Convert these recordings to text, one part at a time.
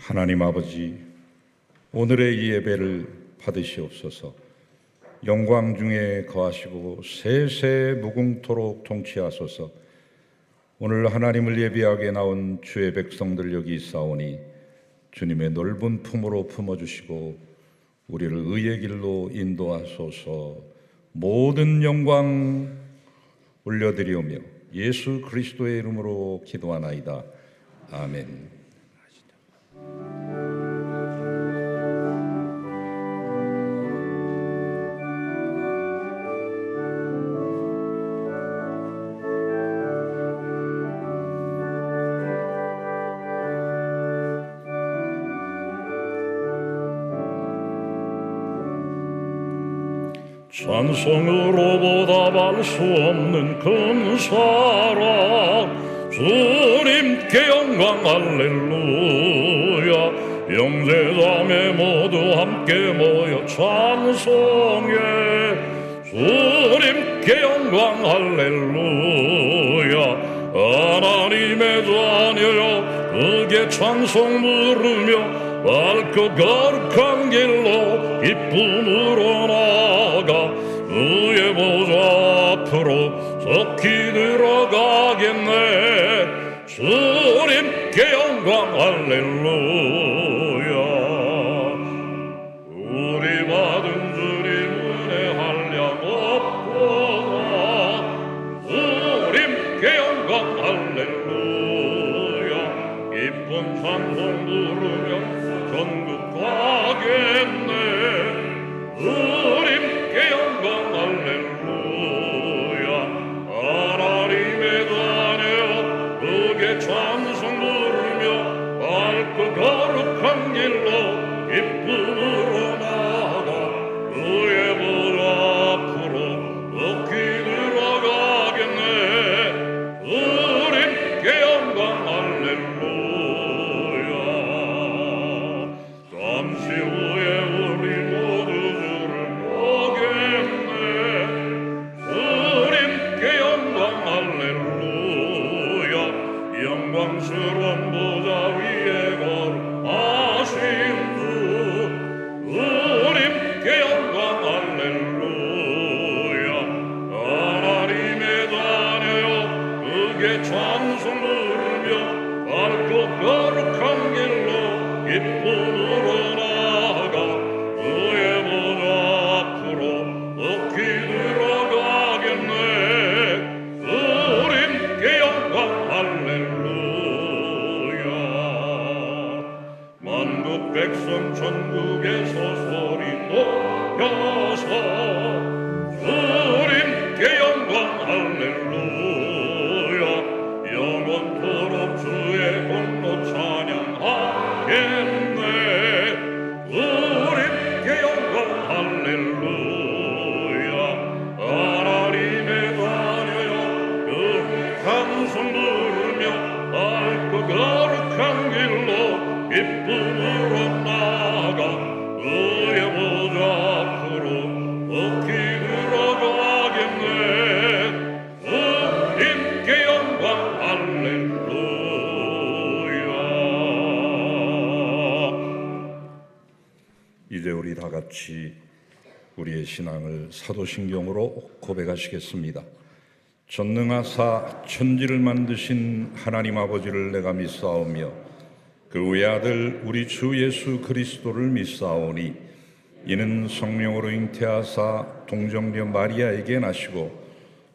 하나님 아버지, 오늘의 이 예배를 받으시옵소서. 영광 중에 거하시고 세세 무궁토록 통치하소서. 오늘 하나님을 예배하게 나온 주의 백성들 여기 있사오니 주님의 넓은 품으로 품어주시고 우리를 의의 길로 인도하소서. 모든 영광 올려드리오며 예수 그리스도의 이름으로 기도하나이다. 아멘. 찬송으로 보답할 수 없는 큰 사랑, 주님께 영광 할렐루야. 형제자매 모두 함께 모여 찬송해. 주님께 영광 할렐루야. 하나님의 자녀여 크게 찬송 부르며 밝고 거룩한 길로 기쁨으로 나아가 그의 보좌 앞으로 속히 들어가겠네. 주님께 영광 할렐루야. 우리 받은 주님 은혜 한량 없도다. 주님께 영광 할렐루야. 기쁜 찬송 부르며 전국 가겠네. 주님께 영광 할렐루야. 하나님의 자녀 크게 찬송 부르며 밝고 거룩한 길로 기쁨으로 나아가 그의 보좌 앞으로 높이 들어가겠네. 주님께 영광 할렐루야. 잠시 후에 우리 모두 주를 보겠네. 주님께 영광 할렐루야. 영광스러운 보좌 위에 걸어가신 주, 주님께 영광 할렐루야. 하나님의 자녀여 크게 찬송 부르며 밝고 거룩한 길로 기쁨으로 나아가 그의 보좌 앞으로 높이 들어가겠네. 주님께 영광 할렐루야. 만국 백성 천국에서 소리 높여서 주님께 영광 할렐루야. 영원토록 주의 공로 찬양하겠네. 주님께 영광 할렐루야. 하나님의 자녀여 찬송 부르며 밝고 거룩한 길로 기쁨으로 나아가 그의 보좌 앞으로 높이 들어가겠네. 주님께 영광 할렐루야. 이제 우리 다 같이 우리의 신앙을 사도신경으로 고백하시겠습니다. 전능하사 천지를 만드신 하나님 아버지를 내가 믿사오며 그 외아들 우리 주 예수 그리스도를 믿사오니 이는 성령으로 잉태하사 동정녀 마리아에게 나시고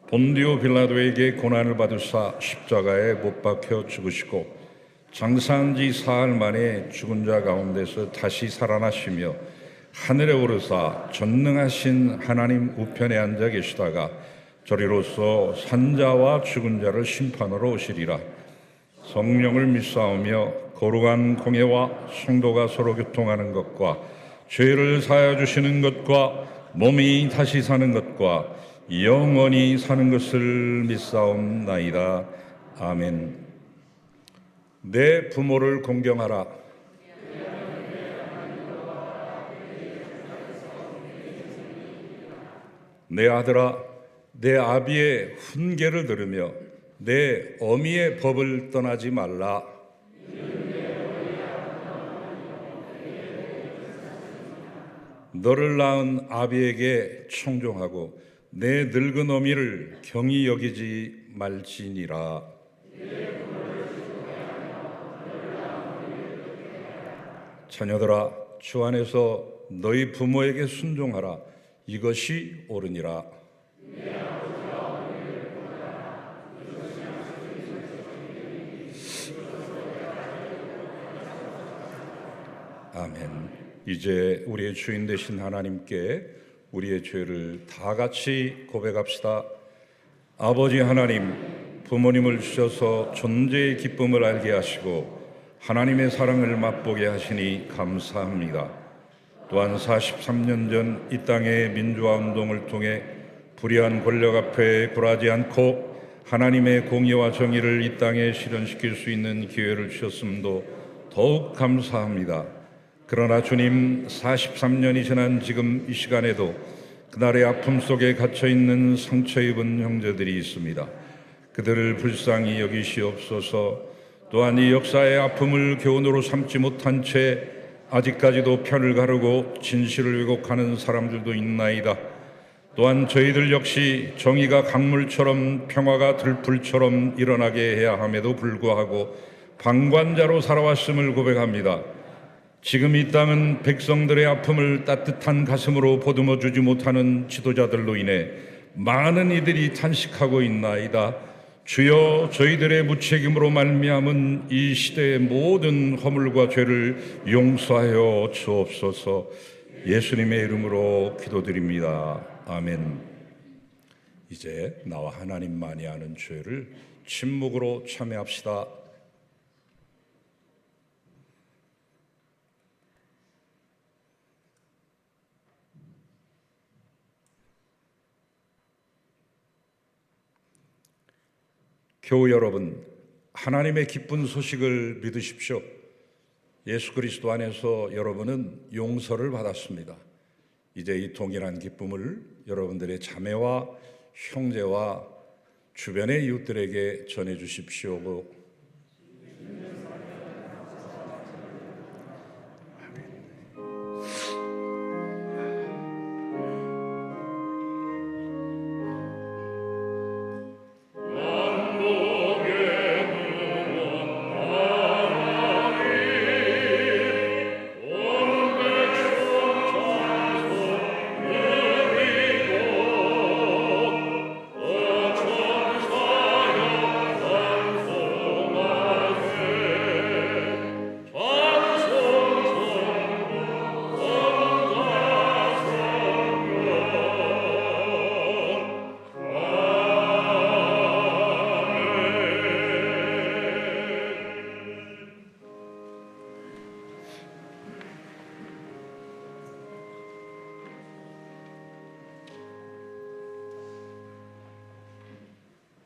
본디오 빌라도에게 고난을 받으사 십자가에 못 박혀 죽으시고 장사한 지 사흘 만에 죽은 자 가운데서 다시 살아나시며 하늘에 오르사 전능하신 하나님 우편에 앉아 계시다가 저리로서 산자와 죽은 자를 심판하러 오시리라. 성령을 믿사오며 거룩한 공예와 성도가 서로 교통하는 것과 죄를 사하여 주시는 것과 몸이 다시 사는 것과 영원히 사는 것을 믿사옵나이다. 아멘. 내 부모를 공경하라. 내 아들아, 내 아비의 훈계를 들으며 내 어미의 법을 떠나지 말라. 너를 낳은 아비에게 청종하고 내 늙은 어미를 경히 여기지 말지니라. 자녀들아, 주 안에서 너희 부모에게 순종하라. 이것이 옳으니라. 아멘. 이제 우리의 주인 되신 하나님께 우리의 죄를 다 같이 고백합시다. 아버지 하나님, 부모님을 주셔서 존재의 기쁨을 알게 하시고 하나님의 사랑을 맛보게 하시니 감사합니다. 또한 43년 전 이 땅의 민주화 운동을 통해 불의한 권력 앞에 굴하지 않고 하나님의 공의와 정의를 이 땅에 실현시킬 수 있는 기회를 주셨음도 더욱 감사합니다. 그러나 주님, 43년이 지난 지금 이 시간에도 그날의 아픔 속에 갇혀있는 상처 입은 형제들이 있습니다. 그들을 불쌍히 여기시옵소서. 또한 이 역사의 아픔을 교훈으로 삼지 못한 채 아직까지도 편을 가르고 진실을 왜곡하는 사람들도 있나이다. 또한 저희들 역시 정의가 강물처럼 평화가 들불처럼 일어나게 해야 함에도 불구하고 방관자로 살아왔음을 고백합니다. 지금 이 땅은 백성들의 아픔을 따뜻한 가슴으로 보듬어 주지 못하는 지도자들로 인해 많은 이들이 탄식하고 있나이다. 주여, 저희들의 무책임으로 말미암은 이 시대의 모든 허물과 죄를 용서하여 주옵소서. 예수님의 이름으로 기도드립니다. 아멘. 이제 나와 하나님만이 아는 죄를 침묵으로 참회합시다. 교우 여러분, 하나님의 기쁜 소식을 믿으십시오. 예수 그리스도 안에서 여러분은 용서를 받았습니다. 이제 이 동일한 기쁨을 여러분들의 자매와 형제와 주변의 이웃들에게 전해 주십시오.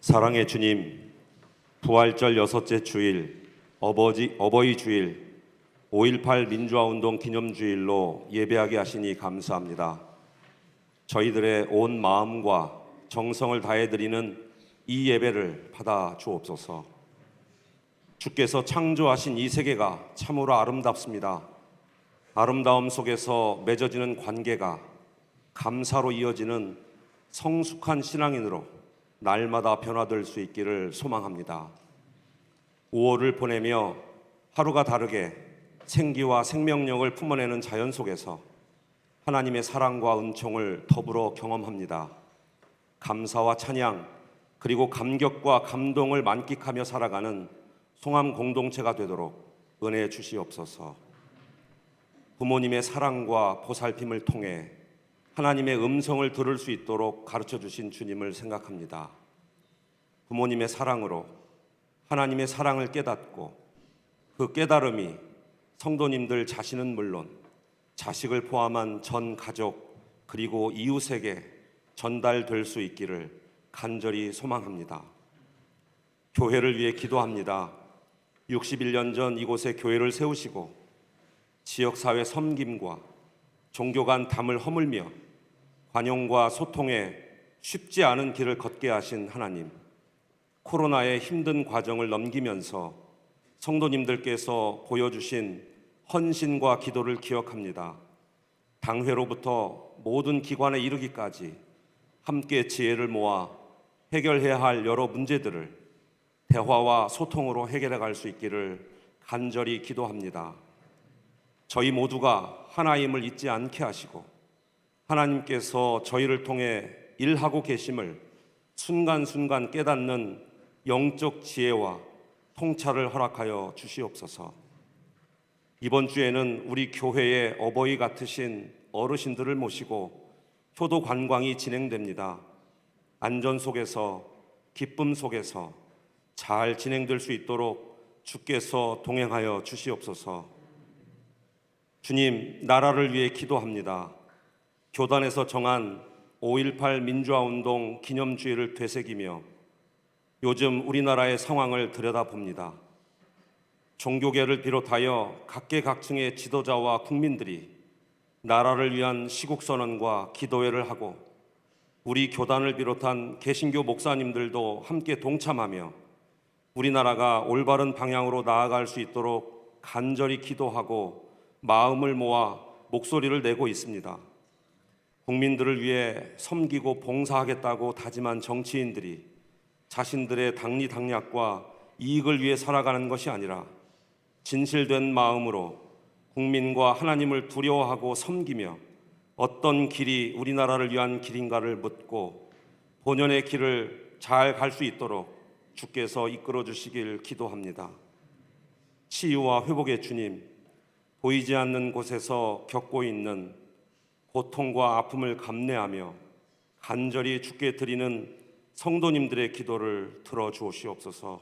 사랑의 주님, 부활절 6째 주일, 어버이 주일, 5.18 민주화운동 기념주일로 예배하게 하시니 감사합니다. 저희들의 온 마음과 정성을 다해 드리는 이 예배를 받아 주옵소서. 주께서 창조하신 이 세계가 참으로 아름답습니다. 아름다움 속에서 맺어지는 관계가 감사로 이어지는 성숙한 신앙인으로 날마다 변화될 수 있기를 소망합니다. 5월을 보내며 하루가 다르게 생기와 생명력을 품어내는 자연 속에서 하나님의 사랑과 은총을 더불어 경험합니다. 감사와 찬양 그리고 감격과 감동을 만끽하며 살아가는 송암 공동체가 되도록 은혜 주시옵소서. 부모님의 사랑과 보살핌을 통해 하나님의 음성을 들을 수 있도록 가르쳐 주신 주님을 생각합니다. 부모님의 사랑으로 하나님의 사랑을 깨닫고 그 깨달음이 성도님들 자신은 물론 자식을 포함한 전 가족 그리고 이웃에게 전달될 수 있기를 간절히 소망합니다. 교회를 위해 기도합니다. 61년 전 이곳에 교회를 세우시고 지역사회 섬김과 종교 간 담을 허물며 관용과 소통에 쉽지 않은 길을 걷게 하신 하나님, 코로나의 힘든 과정을 넘기면서 성도님들께서 보여주신 헌신과 기도를 기억합니다. 당회로부터 모든 기관에 이르기까지 함께 지혜를 모아 해결해야 할 여러 문제들을 대화와 소통으로 해결해 갈 수 있기를 간절히 기도합니다. 저희 모두가 하나임을 잊지 않게 하시고 하나님께서 저희를 통해 일하고 계심을 순간순간 깨닫는 영적 지혜와 통찰을 허락하여 주시옵소서. 이번 주에는 우리 교회의 어버이 같으신 어르신들을 모시고 효도 관광이 진행됩니다. 안전 속에서 기쁨 속에서 잘 진행될 수 있도록 주께서 동행하여 주시옵소서. 주님, 나라를 위해 기도합니다. 교단에서 정한 5.18 민주화운동 기념주의를 되새기며 요즘 우리나라의 상황을 들여다봅니다. 종교계를 비롯하여 각계각층의 지도자와 국민들이 나라를 위한 시국선언과 기도회를 하고 우리 교단을 비롯한 개신교 목사님들도 함께 동참하며 우리나라가 올바른 방향으로 나아갈 수 있도록 간절히 기도하고 마음을 모아 목소리를 내고 있습니다. 국민들을 위해 섬기고 봉사하겠다고 다짐한 정치인들이 자신들의 당리당략과 이익을 위해 살아가는 것이 아니라 진실된 마음으로 국민과 하나님을 두려워하고 섬기며 어떤 길이 우리나라를 위한 길인가를 묻고 본연의 길을 잘 갈 수 있도록 주께서 이끌어 주시길 기도합니다. 치유와 회복의 주님, 보이지 않는 곳에서 겪고 있는 고통과 아픔을 감내하며 간절히 주께 드리는 성도님들의 기도를 들어주옵시옵소서.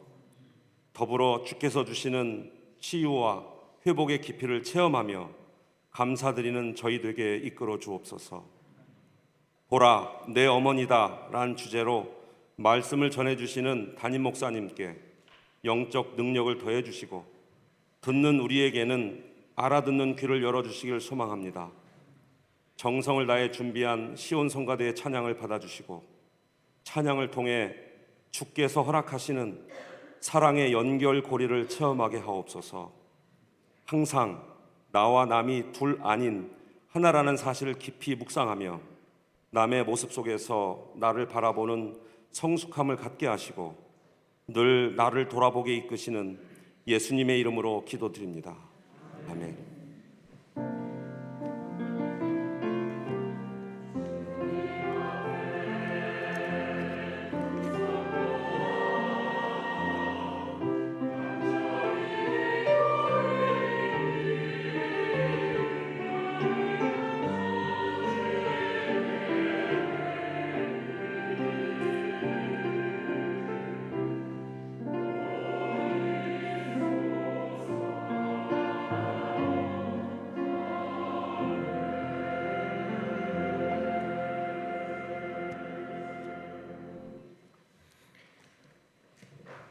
더불어 주께서 주시는 치유와 회복의 깊이를 체험하며 감사드리는 저희 되게 이끌어 주옵소서. 보라, 내 어머니다 라는 주제로 말씀을 전해주시는 담임 목사님께 영적 능력을 더해주시고 듣는 우리에게는 알아듣는 귀를 열어주시길 소망합니다. 정성을 다해 준비한 시온성가대의 찬양을 받아주시고 찬양을 통해 주께서 허락하시는 사랑의 연결고리를 체험하게 하옵소서. 항상 나와 남이 둘 아닌 하나라는 사실을 깊이 묵상하며 남의 모습 속에서 나를 바라보는 성숙함을 갖게 하시고 늘 나를 돌아보게 이끄시는 예수님의 이름으로 기도드립니다. 아멘.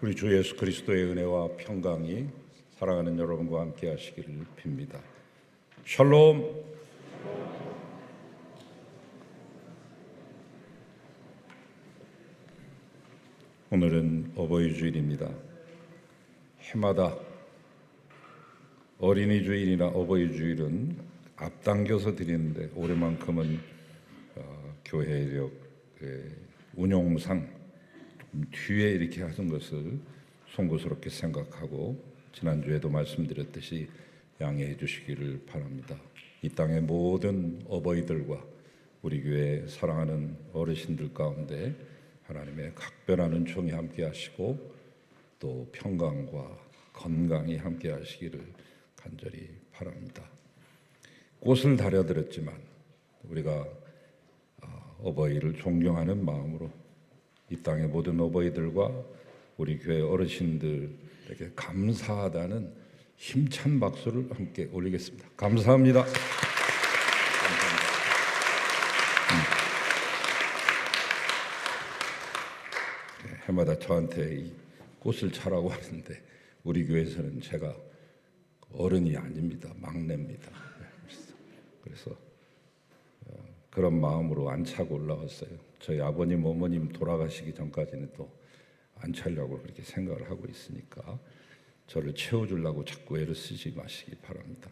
우리 주 예수 그리스도의 은혜와 평강이 사랑하는 여러분과 함께 하시기를 빕니다. 샬롬. 오늘은 어버이 주일입니다. 해마다 어린이 주일이나 어버이 주일은 앞당겨서 드리는데 올해만큼은 교회력 운용상 뒤에 이렇게 하는 것을 송구스럽게 생각하고 지난주에도 말씀드렸듯이 양해해 주시기를 바랍니다. 이 땅의 모든 어버이들과 우리 교회 사랑하는 어르신들 가운데 하나님의 각별한 은총이 함께 하시고 또 평강과 건강이 함께 하시기를 간절히 바랍니다. 꽃을 다려드렸지만 우리가 어버이를 존경하는 마음으로 이 땅의 모든 어버이들과 우리 교회 어르신들에게 감사하다는 힘찬 박수를 함께 올리겠습니다. 감사합니다. 해마다 저한테 이 꽃을 차라고 하는데 우리 교회에서는 제가 어른이 아닙니다. 막내입니다. 그래서 그런 마음으로 안 차고 올라왔어요. 저희 아버님, 어머님 돌아가시기 전까지는 또 안 차려고 그렇게 생각을 하고 있으니까 저를 채워주려고 자꾸 애를 쓰지 마시기 바랍니다.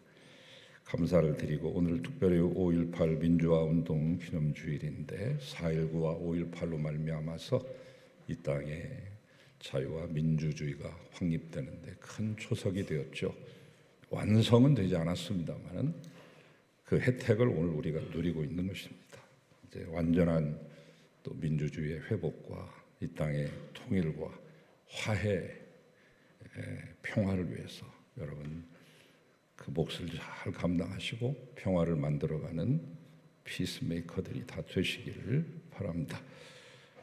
감사를 드리고 오늘 특별히 5.18 민주화운동 기념주일인데 4.19와 5.18로 말미암아서 이 땅에 자유와 민주주의가 확립되는데 큰 초석이 되었죠. 완성은 되지 않았습니다만 그 혜택을 오늘 우리가 누리고 있는 것입니다. 이제 완전한 또 민주주의의 회복과 이 땅의 통일과 화해, 평화를 위해서 여러분 그 몫을 잘 감당하시고 평화를 만들어가는 피스메이커들이 다 되시기를 바랍니다.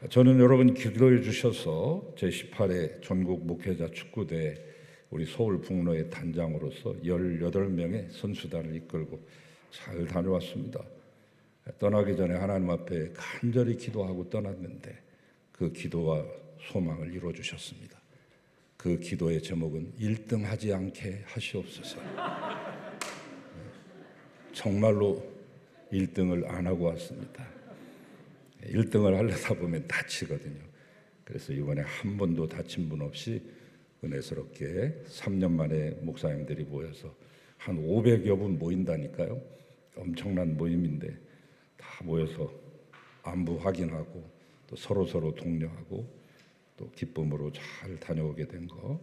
저는 여러분 기도해 주셔서 제18회 전국 목회자 축구대회 우리 서울 북로의 단장으로서 18명의 선수단을 이끌고 잘 다녀왔습니다. 떠나기 전에 하나님 앞에 간절히 기도하고 떠났는데 그 기도와 소망을 이루어 주셨습니다. 그 기도의 제목은 1등 하지 않게 하시옵소서. 정말로 1등을 안 하고 왔습니다. 1등을 하려다 보면 다치거든요. 그래서 이번에 한 번도 다친 분 없이 은혜스럽게 3년 만에 목사님들이 모여서 한 500여 분 모인다니까요. 엄청난 모임인데 다 모여서 안부 확인하고 또 서로 독려하고 또 기쁨으로 잘 다녀오게 된 거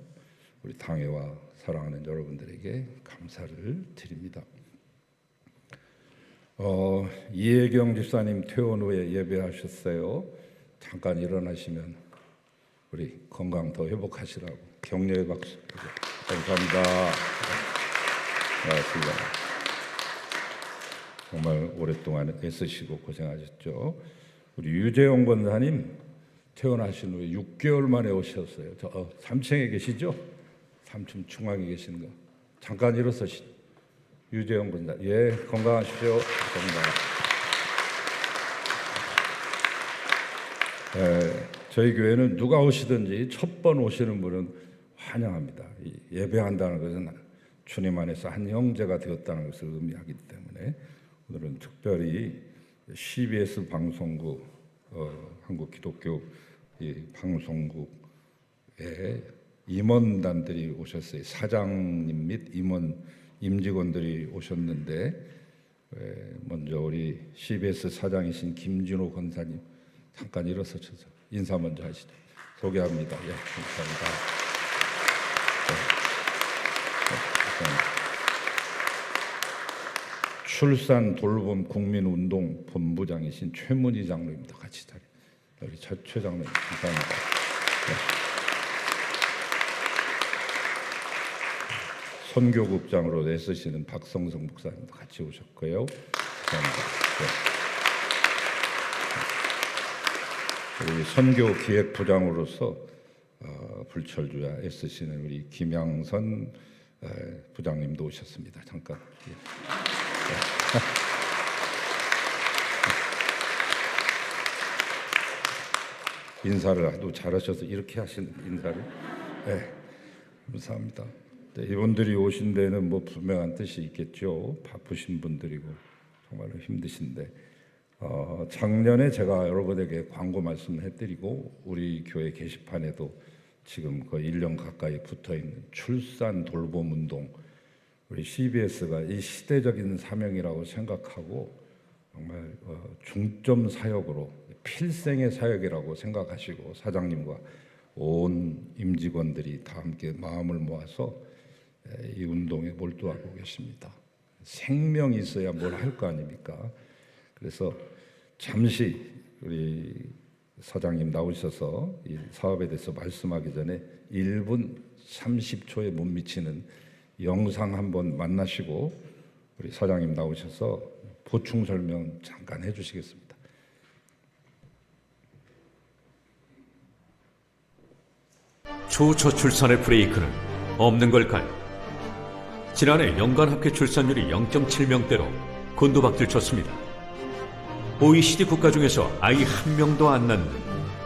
우리 당회와 사랑하는 여러분들에게 감사를 드립니다. 이혜경 집사님 퇴원 후에 예배하셨어요. 잠깐 일어나시면 우리 건강 더 회복하시라고 격려의 박수. 감사합니다. 고맙습니다. 정말 오랫동안 애쓰시고 고생하셨죠. 우리 유재용 권사님 퇴원하신 후에 6개월 만에 오셨어요. 저 3층에 계시죠? 3층 중앙에 계시는 거 잠깐 일어서시. 유재용 권사, 예, 건강하십시오. 감사합니다. 저희 교회는 누가 오시든지 첫 번 오시는 분은 환영합니다. 예배한다는 것은 주님 안에서 한 형제가 되었다는 것을 의미하기 때문에 오늘은 특별히 CBS 방송국 한국 기독교 방송국에 임원단들이 오셨어요. 사장님 및 임직원들이 오셨는데 먼저 우리 CBS 사장이신 김진호 권사님 잠깐 일어서셔서 인사 먼저 하시죠. 소개합니다. 예, 감사합니다. 출산 돌봄 국민운동 본부장이신 최문희 장로입니다. 같이 자리. 여기 최 장로님 감사합니다. 선교국장으로 애쓰시는 박성성 목사님도 같이 오셨고요. 감사합니다. 우리 선교기획부장으로서 불철주야 애쓰시는 우리 김양선 부장님도 오셨습니다. 잠깐. 인사를 아주 잘하셔서 이렇게 하시는 인사를. 네, 감사합니다. 이분들이 오신 데는 뭐 분명한 뜻이 있겠죠. 바쁘신 분들이고 정말로 힘드신데 작년에 제가 여러분에게 광고 말씀해드리고 우리 교회 게시판에도 지금 거의 1년 가까이 붙어있는 출산 돌봄 운동 우리 CBS가 이 시대적인 사명이라고 생각하고 정말 중점 사역으로 필생의 사역이라고 생각하시고 사장님과 온 임직원들이 다 함께 마음을 모아서 이 운동에 몰두하고 계십니다. 생명이 있어야 뭘 할 거 아닙니까? 그래서 잠시 우리 사장님 나오셔서 이 사업에 대해서 말씀하기 전에 1분 30초에 못 미치는 영상 한번 만나시고 우리 사장님 나오셔서 보충 설명 잠깐 해주시겠습니다. 초저출산의 브레이크는 없는 걸까요? 지난해 연간 합계 출산율이 0.7명대로 곤두박질 쳤습니다. OECD 국가 중에서 아이 한 명도 안 낳는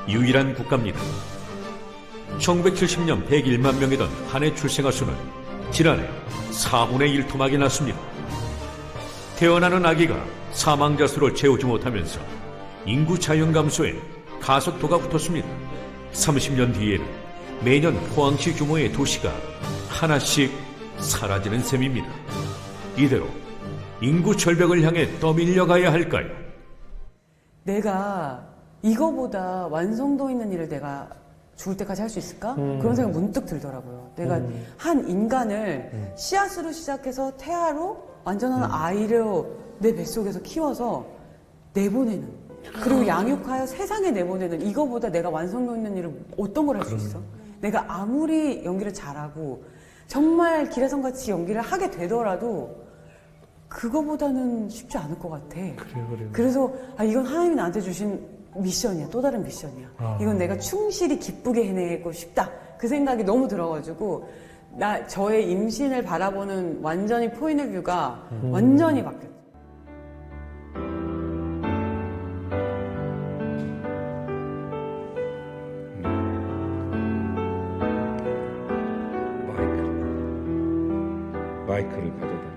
유일한 국가입니다. 1970년 101만 명이던 한 해 출생아 수는 지난해 4분의 1 토막이 났습니다. 태어나는 아기가 사망자 수를 채우지 못하면서 인구 자연 감소에 가속도가 붙었습니다. 30년 뒤에는 매년 포항시 규모의 도시가 하나씩 사라지는 셈입니다. 이대로 인구 절벽을 향해 떠밀려가야 할까요? 내가 이거보다 완성도 있는 일을 내가 죽을 때까지 할 수 있을까? 그런 생각 문득 들더라고요. 내가 한 인간을 씨앗으로 시작해서 태아로 완전한 아이로 내 뱃속에서 키워서 내보내는, 그리고 양육하여 세상에 내보내는, 이거보다 내가 완성도 있는 일을 어떤 걸 할 수 있어? 내가 아무리 연기를 잘하고 정말 기라성같이 연기를 하게 되더라도 그거보다는 쉽지 않을 것 같아. 그래서 이건 하나님이 나한테 주신 미션이야. 또 다른 미션이야. 이건 내가 충실히 기쁘게 해내고 싶다. 그 생각이 너무 들어가지고 저의 임신을 바라보는 완전히 포인트 뷰가 완전히 바뀌었어. 마이크를 가져다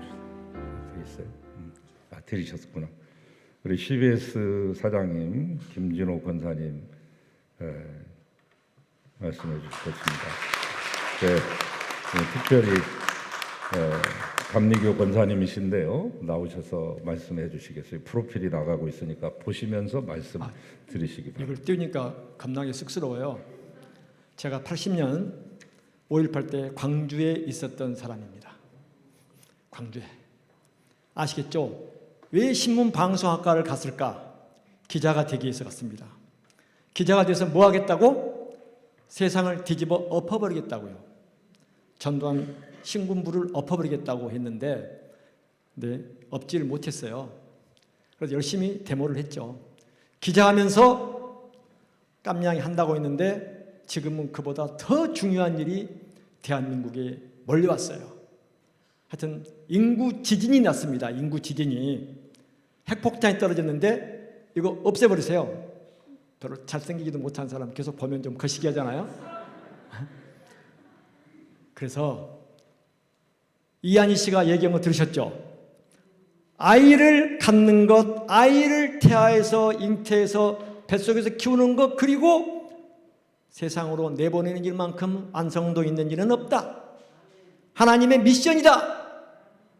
주세요. 들으셨구나. 우리 CBS 사장님 김진호 권사님 말씀해 주셨습니다. 특별히 감리교 권사님이신데요. 나오셔서 말씀해 주시겠어요? 프로필이 나가고 있으니까 보시면서 말씀 드리시기 바랍니다. 이걸 띄우니까 감당이 쑥스러워요. 제가 80년 5.18 때 광주에 있었던 사람입니다. 광주에. 아시겠죠? 왜 신문방송학과를 갔을까? 기자가 되기 위해서 갔습니다. 기자가 돼서 뭐 하겠다고? 세상을 뒤집어 엎어버리겠다고요. 전두환 신군부를 엎어버리겠다고 했는데 엎지를 못했어요. 그래서 열심히 데모를 했죠. 기자하면서 깜냥이 한다고 했는데 지금은 그보다 더 중요한 일이 대한민국에 몰려왔어요. 하여튼 인구 지진이 났습니다. 인구 지진이. 핵폭탄이 떨어졌는데 이거 없애버리세요. 별로 잘생기지도 못한 사람 계속 보면 좀 거시기 하잖아요. 그래서 이한희 씨가 얘기한 거 들으셨죠? 아이를 갖는 것, 아이를 태아에서 잉태해서 뱃속에서 키우는 것, 그리고 세상으로 내보내는 일만큼 완성도 있는 일은 없다. 하나님의 미션이다.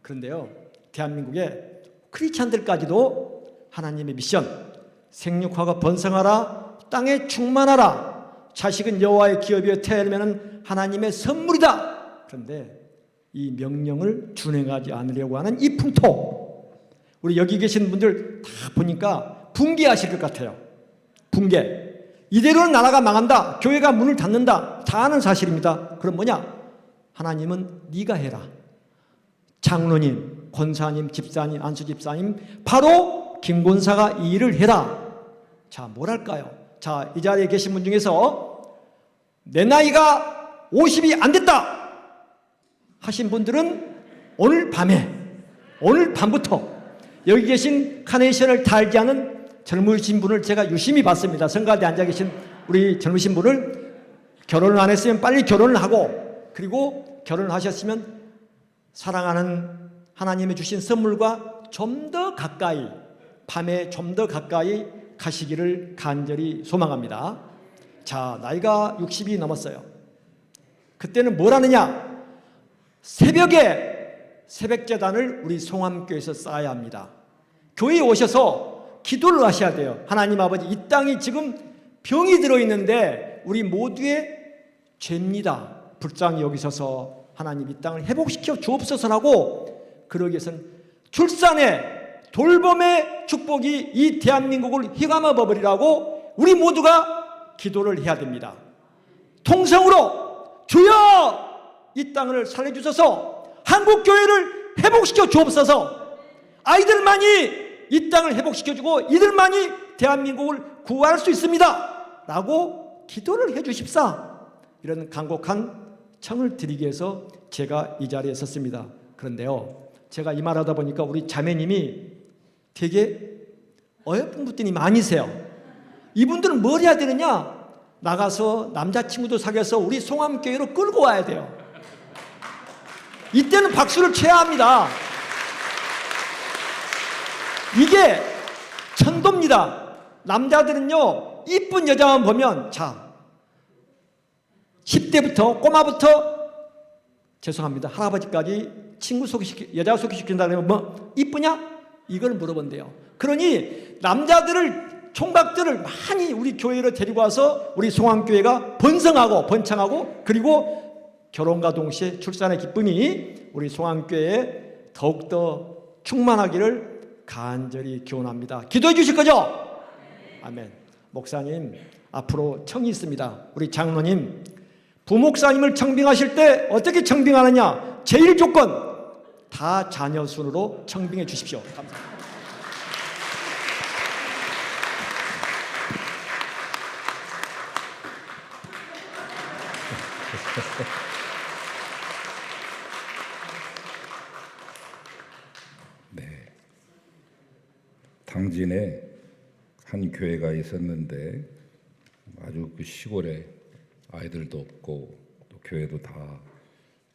그런데요, 대한민국의 크리스찬들까지도 하나님의 미션, 생육하고 번성하라, 땅에 충만하라, 자식은 여호와의 기업이여 태어나면 하나님의 선물이다. 그런데 이 명령을 준행하지 않으려고 하는 이 풍토, 우리 여기 계신 분들 다 보니까 붕괴하실 것 같아요. 붕괴. 이대로는 나라가 망한다, 교회가 문을 닫는다, 다 아는 사실입니다. 그럼 뭐냐? 하나님은 네가 해라. 장로님, 권사님, 집사님, 안수집사님, 바로 김권사가 이 일을 해라. 자, 뭘 할까요? 자, 이 자리에 계신 분 중에서 내 나이가 50이 안 됐다 하신 분들은 오늘 밤에, 오늘 밤부터 여기 계신 카네이션을 달지 않은 젊으신 분을 제가 유심히 봤습니다. 성가대에 앉아 계신 우리 젊으신 분을 결혼을 안 했으면 빨리 결혼을 하고, 그리고 결혼을 하셨으면 사랑하는 하나님이 주신 선물과 좀 더 가까이, 밤에 좀 더 가까이 가시기를 간절히 소망합니다. 자, 나이가 60이 넘었어요. 그때는 뭘 하느냐? 새벽에 새벽제단을 우리 송암교회에서 쌓아야 합니다. 교회에 오셔서 기도를 하셔야 돼요. 하나님 아버지, 이 땅이 지금 병이 들어있는데 우리 모두의 죄입니다. 불쌍히 여기셔서 하나님 이 땅을 회복시켜 주옵소서라고, 그러기 위해서는 출산의 돌봄의 축복이 이 대한민국을 휘감아 버리라고 우리 모두가 기도를 해야 됩니다. 통성으로 주여 이 땅을 살려주셔서 한국교회를 회복시켜 주옵소서, 아이들만이 이 땅을 회복시켜주고 이들만이 대한민국을 구할 수 있습니다 라고 기도를 해 주십사, 이런 간곡한 청을 드리기 위해서 제가 이 자리에 섰습니다. 그런데요, 제가 이 말하다 보니까 우리 자매님이 되게 어여쁜 분들이 많으세요. 이분들은 뭘 해야 되느냐? 나가서 남자친구도 사귀어서 우리 송암교회로 끌고 와야 돼요. 이때는 박수를 쳐야 합니다. 이게 천도입니다. 남자들은요, 이쁜 여자만 보면, 자, 10대부터 꼬마부터, 죄송합니다, 할아버지까지 친구 여자 소개시킨다 그러면 뭐 이쁘냐? 이걸 물어본대요. 그러니 남자들을 총각들을 많이 우리 교회로 데리고 와서 우리 송암교회가 번성하고 번창하고 그리고 결혼과 동시에 출산의 기쁨이 우리 송암교회에 더욱더 충만하기를 간절히 기원합니다. 기도해 주실 거죠? 아멘. 목사님 앞으로 청이 있습니다. 우리 장로님 부목사님을 청빙하실 때 어떻게 청빙하느냐? 제일 조건 다 자녀 순으로 청빙해 주십시오. 감사합니다. 당진에 한 교회가 있었는데 아주 그 시골에 아이들도 없고 또 교회도 다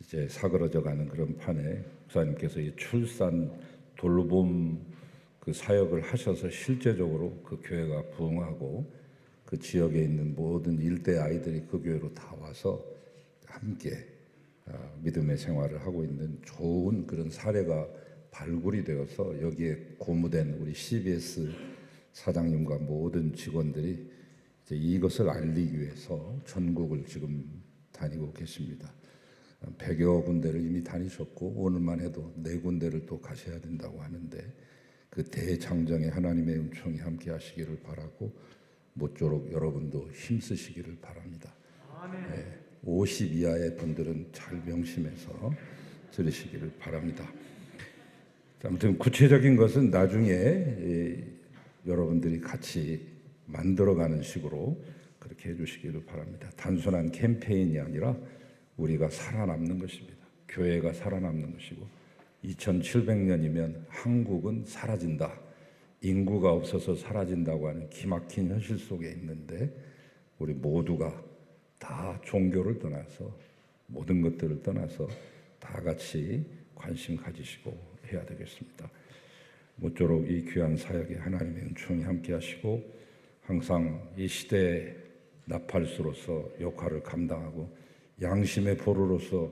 이제 사그러져 가는 그런 판에 목사님께서 이 출산 돌봄 그 사역을 하셔서 실제적으로 그 교회가 부흥하고 그 지역에 있는 모든 일대 아이들이 그 교회로 다 와서 함께 믿음의 생활을 하고 있는 좋은 그런 사례가 발굴이 되어서 여기에 고무된 우리 CBS 사장님과 모든 직원들이 이제 이것을 알리기 위해서 전국을 지금 다니고 계십니다. 100여 군데를 이미 다니셨고 오늘만 해도 4군데를 또 가셔야 된다고 하는데 그 대장정에 하나님의 은총이 함께 하시기를 바라고 모쪼록 여러분도 힘쓰시기를 바랍니다. 50 이하의 분들은 잘 명심해서 들으시기를 바랍니다. 아무튼 구체적인 것은 나중에 여러분들이 같이 만들어가는 식으로 그렇게 해주시기를 바랍니다. 단순한 캠페인이 아니라 우리가 살아남는 것입니다. 교회가 살아남는 것이고 2700년이면 한국은 사라진다. 인구가 없어서 사라진다고 하는 기막힌 현실 속에 있는데 우리 모두가 다 종교를 떠나서 모든 것들을 떠나서 다 같이 관심 가지시고 해야 되겠습니다. 모쪼록 이 귀한 사역에 하나님의 은총이 함께 하시고 항상 이 시대의 나팔수로서 역할을 감당하고 양심의 보루로서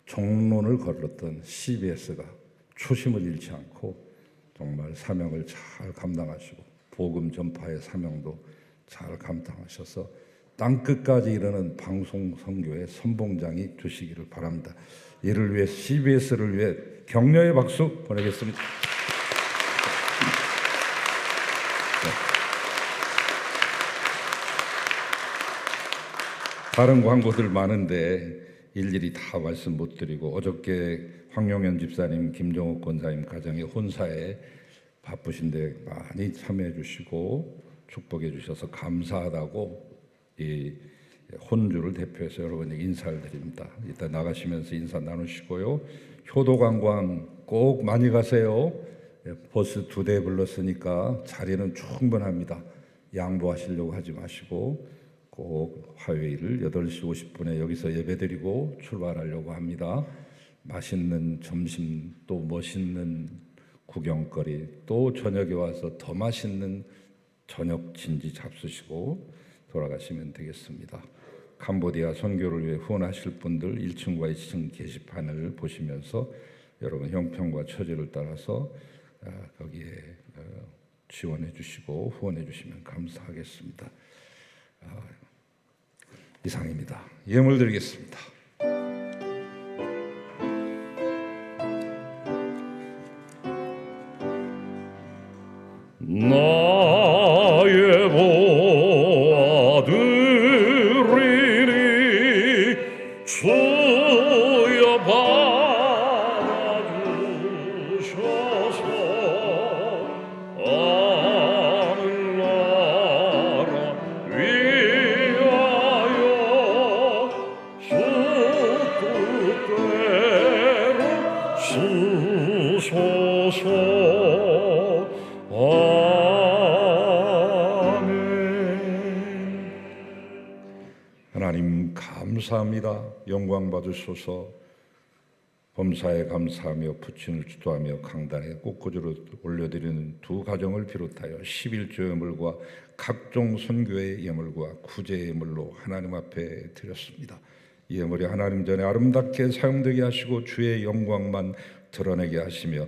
정론을 걸었던 CBS가 초심을 잃지 않고 정말 사명을 잘 감당하시고 복음 전파의 사명도 잘 감당하셔서 땅끝까지 이르는 방송 선교의 선봉장이 되시기를 바랍니다. 이를 위해 CBS를 위해 격려의 박수 보내겠습니다. 다른 광고들 많은데 일일이 다 말씀 못 드리고 어저께 황용현 집사님, 김정욱 권사님 가정의 혼사에 바쁘신데 많이 참여해 주시고 축복해 주셔서 감사하다고 이 혼주를 대표해서 여러분에게 인사를 드립니다. 이따 나가시면서 인사 나누시고요. 효도관광 꼭 많이 가세요. 버스 2대 불렀으니까 자리는 충분합니다. 양보하시려고 하지 마시고 꼭 화요일 8시 50분에 여기서 예배드리고 출발하려고 합니다. 맛있는 점심 또 멋있는 구경거리 또 저녁에 와서 더 맛있는 저녁 진지 잡수시고 돌아가시면 되겠습니다. 캄보디아 선교를 위해 후원하실 분들 1층과 2층 게시판을 보시면서 여러분 형편과 처지를 따라서 거기에 지원해 주시고 후원해 주시면 감사하겠습니다. 이상입니다. 예물 드리겠습니다. 나의 보아들이니 주여 받아주셔서 하늘나라 위하여 주 뜻대로 쓰소서. 하나님 감사합니다. 영광 받으소서. 범사에 감사하며 부친을 주도하며 강단에 꽃꽂이로 올려드리는 두 가정을 비롯하여 11조 예물과 각종 선교의 예물과 구제의 예물로 하나님 앞에 드렸습니다. 예물이 하나님 전에 아름답게 사용되게 하시고 주의 영광만 드러내게 하시며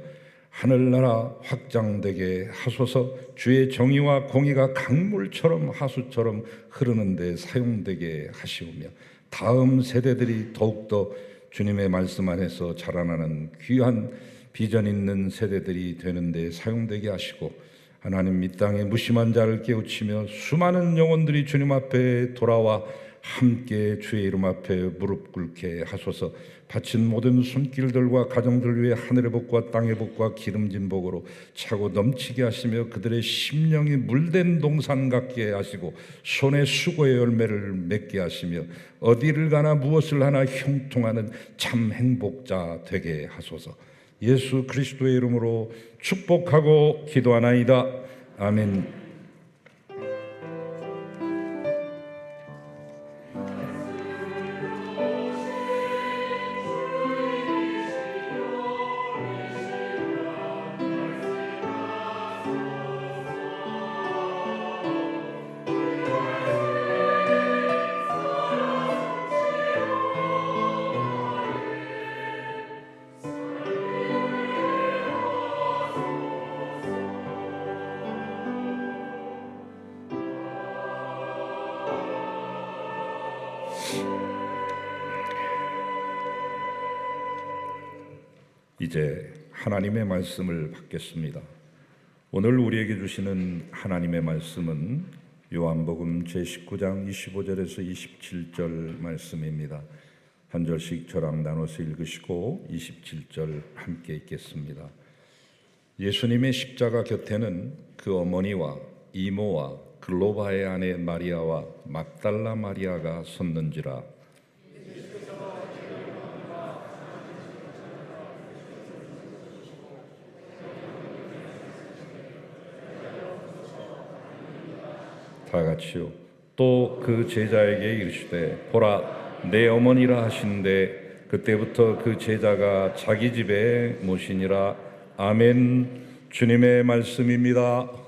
하늘나라 확장되게 하소서. 주의 정의와 공의가 강물처럼 하수처럼 흐르는 데 사용되게 하시오며 다음 세대들이 더욱더 주님의 말씀 안에서 자라나는 귀한 비전 있는 세대들이 되는 데 사용되게 하시고 하나님 이 땅에 무심한 자를 깨우치며 수많은 영혼들이 주님 앞에 돌아와 함께 주의 이름 앞에 무릎 꿇게 하소서. 바친 모든 손길들과 가정들 위해 하늘의 복과 땅의 복과 기름진 복으로 차고 넘치게 하시며 그들의 심령이 물된 동산 같게 하시고 손에 수고의 열매를 맺게 하시며 어디를 가나 무엇을 하나 형통하는 참 행복자 되게 하소서. 예수 그리스도의 이름으로 축복하고 기도하나이다. 아멘. 이제 하나님의 말씀을 받겠습니다. 오늘 우리에게 주시는 하나님의 말씀은 요한복음 제19장 25절에서 27절 말씀입니다. 한 절씩 저랑 나눠서 읽으시고 27절 함께 읽겠습니다. 예수님의 십자가 곁에는 그 어머니와 이모와 글로바의 아내 마리아와 막달라 마리아가 섰는지라. 다 같이요. 또 그 제자에게 이르시되 보라 내 어머니라 하신대 그때부터 그 제자가 자기 집에 모시니라. 아멘. 주님의 말씀입니다.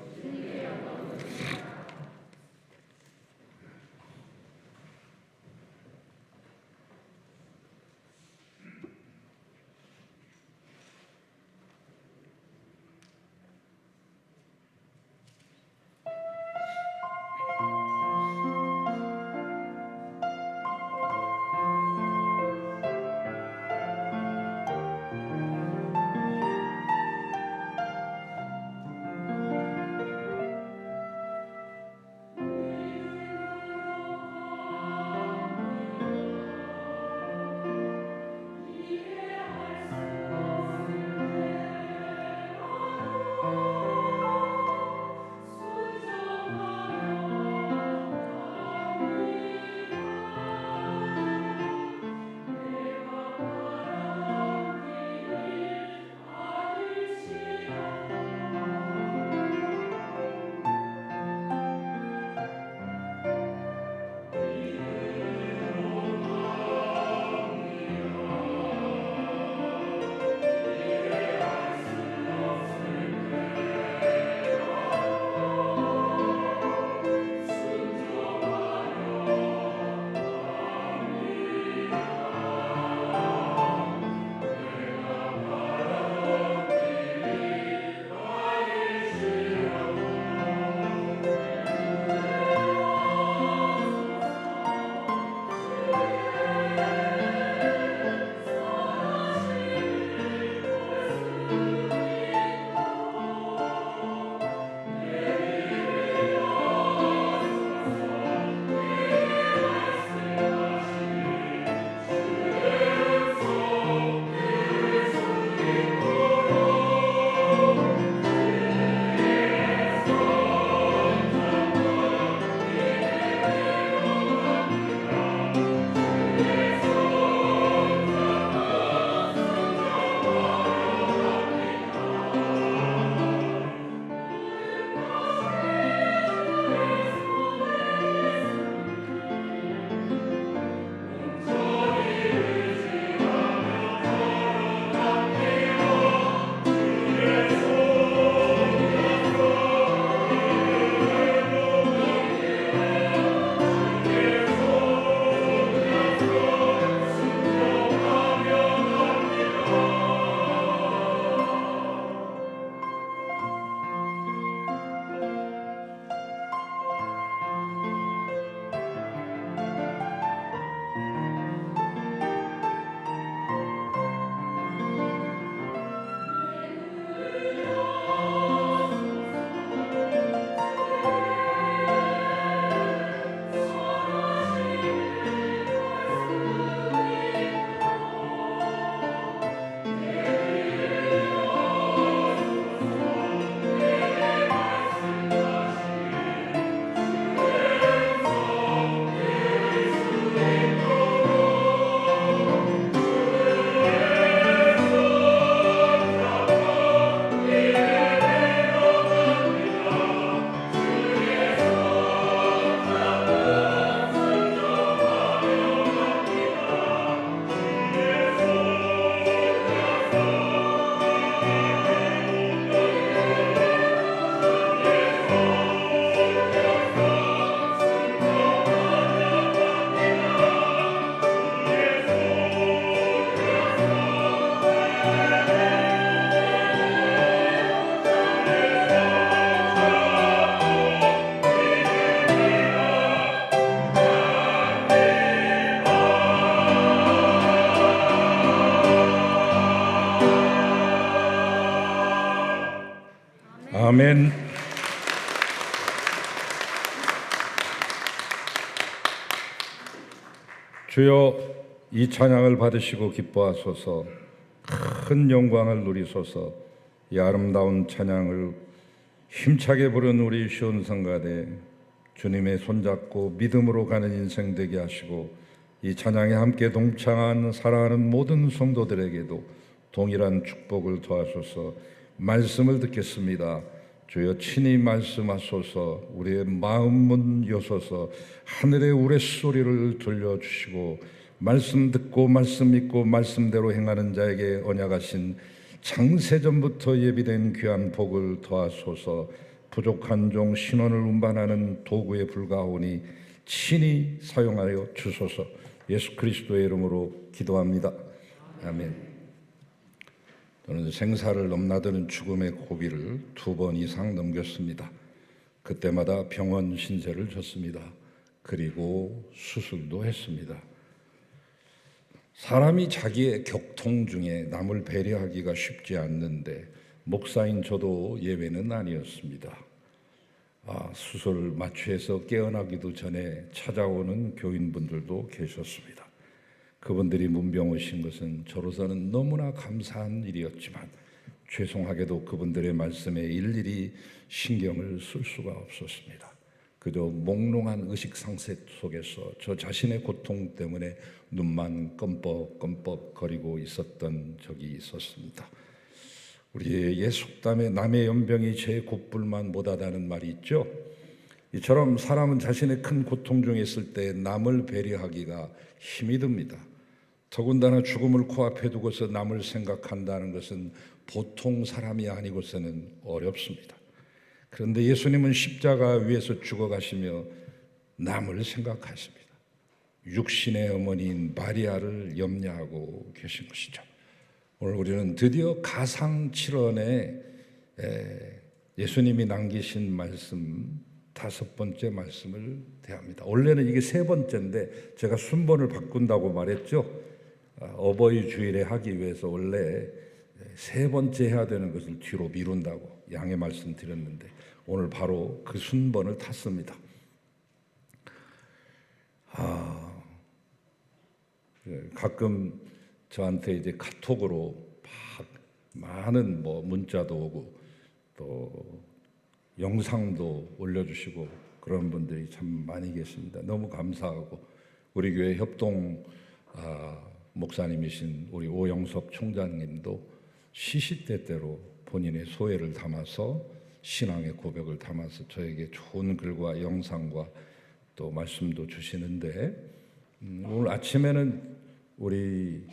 아멘. 주여, 이 찬양을 받으시고 기뻐하소서. 큰 영광을 누리소서. 이 아름다운 찬양을 힘차게 부른 우리 시온성가대 주님의 손잡고 믿음으로 가는 인생 되게 하시고, 이 찬양에 함께 동창한 사랑하는 모든 성도들에게도 동일한 축복을 더하소서. 말씀을 듣겠습니다. 주여, 친히 말씀하소서. 우리의 마음문 여소서. 하늘의 우레소리를 들려주시고, 말씀 듣고 말씀 믿고 말씀대로 행하는 자에게 언약하신 창세전부터 예비된 귀한 복을 더하소서. 부족한 종 신원을 운반하는 도구에 불과하오니 친히 사용하여 주소서. 예수 그리스도의 이름으로 기도합니다. 아멘. 저는 생사를 넘나드는 죽음의 고비를 2번 이상 넘겼습니다. 그때마다 병원 신세를 졌습니다. 그리고 수술도 했습니다. 사람이 자기의 격통 중에 남을 배려하기가 쉽지 않는데 목사인 저도 예외는 아니었습니다. 수술 마취해서 깨어나기도 전에 찾아오는 교인분들도 계셨습니다. 그분들이 문병 오신 것은 저로서는 너무나 감사한 일이었지만 죄송하게도 그분들의 말씀에 일일이 신경을 쓸 수가 없었습니다. 그저 몽롱한 의식상태 속에서 저 자신의 고통 때문에 눈만 껌뻑껌뻑 거리고 있었던 적이 있었습니다. 우리의 예속담에 남의 연병이 제 곱불만 못하다는 말이 있죠. 이처럼 사람은 자신의 큰 고통 중에 있을 때 남을 배려하기가 힘이 듭니다. 더군다나 죽음을 코앞에 두고서 남을 생각한다는 것은 보통 사람이 아니고서는 어렵습니다. 그런데 예수님은 십자가 위에서 죽어가시며 남을 생각하십니다. 육신의 어머니인 마리아를 염려하고 계신 것이죠. 오늘 우리는 드디어 가상칠언에 예수님이 남기신 말씀 5번째 말씀을 대합니다. 원래는 이게 3번째인데 제가 순번을 바꾼다고 말했죠. 어버이 주일에 하기 위해서 원래 3번째 해야 되는 것을 뒤로 미룬다고 양해 말씀드렸는데 오늘 바로 그 순번을 탔습니다. 가끔 저한테 이제 카톡으로 많은 문자도 오고 또 영상도 올려주시고 그런 분들이 참 많이 계십니다. 너무 감사하고 우리 교회 협동 목사님이신 우리 오영섭 총장님도 시시때때로 본인의 소회를 담아서 신앙의 고백을 담아서 저에게 좋은 글과 영상과 또 말씀도 주시는데 오늘 아침에는 우리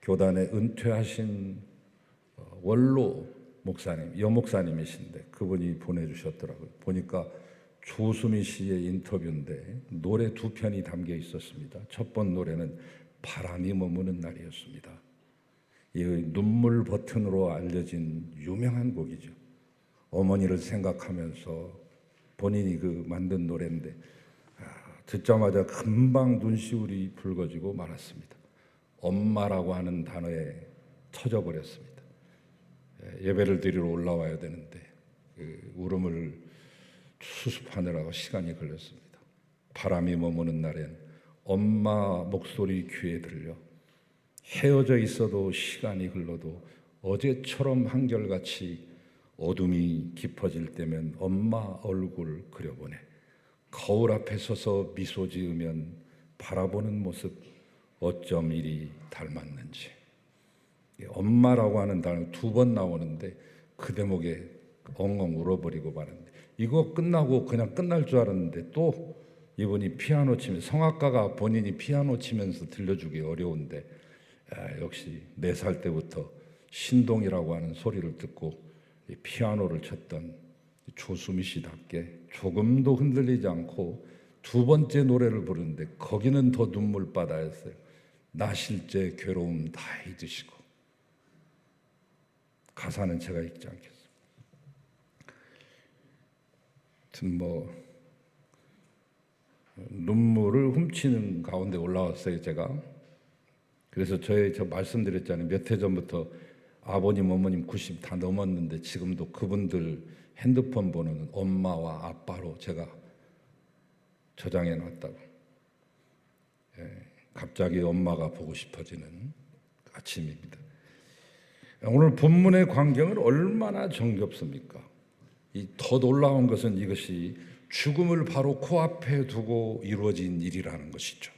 교단에 은퇴하신 원로 목사님, 여목사님이신데 그분이 보내주셨더라고요. 보니까 조수미 씨의 인터뷰인데 노래 2편이 담겨 있었습니다. 첫 번 노래는 바람이 머무는 날이었습니다. 이 눈물 버튼으로 알려진 유명한 곡이죠. 어머니를 생각하면서 본인이 만든 노래인데 듣자마자 금방 눈시울이 붉어지고 말았습니다. 엄마라고 하는 단어에 터져버렸습니다. 예배를 드리러 올라와야 되는데 울음을 수습하느라고 시간이 걸렸습니다. 바람이 머무는 날엔 엄마 목소리 귀에 들려 헤어져 있어도 시간이 흘러도 어제처럼 한결같이 어둠이 깊어질 때면 엄마 얼굴 그려보네. 거울 앞에 서서 미소 지으면 바라보는 모습 어쩜 이리 닮았는지. 엄마라고 하는 단어 2번 나오는데 그 대목에 엉엉 울어버리고 마는데 이거 끝나고 그냥 끝날 줄 알았는데 또 이분이 피아노 치면서 성악가가 본인이 피아노 치면서 들려주기 어려운데 역시 4살 때부터 신동이라고 하는 소리를 듣고 피아노를 쳤던 조수미 씨답게 조금도 흔들리지 않고 2번째 노래를 부르는데 거기는 더 눈물바다였어요. 나실제 괴로움 다 잊으시고. 가사는 제가 읽지 않겠습니다. 하여튼 눈물을 훔치는 가운데 올라왔어요, 제가. 그래서 저 말씀드렸잖아요. 몇 해 전부터 아버님, 어머님 90 다 넘었는데 지금도 그분들 핸드폰 번호는 엄마와 아빠로 제가 저장해 놨다고. 갑자기 엄마가 보고 싶어지는 아침입니다. 오늘 본문의 광경은 얼마나 정겹습니까? 더 놀라운 것은 이것이 죽음을 바로 코앞에 두고 이루어진 일이라는 것이죠.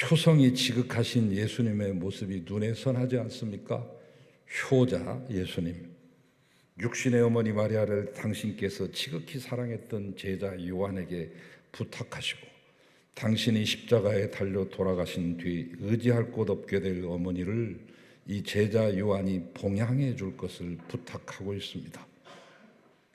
효성이 지극하신 예수님의 모습이 눈에 선하지 않습니까? 효자 예수님, 육신의 어머니 마리아를 당신께서 지극히 사랑했던 제자 요한에게 부탁하시고 당신이 십자가에 달려 돌아가신 뒤 의지할 곳 없게 될 어머니를 이 제자 요한이 봉양해 줄 것을 부탁하고 있습니다.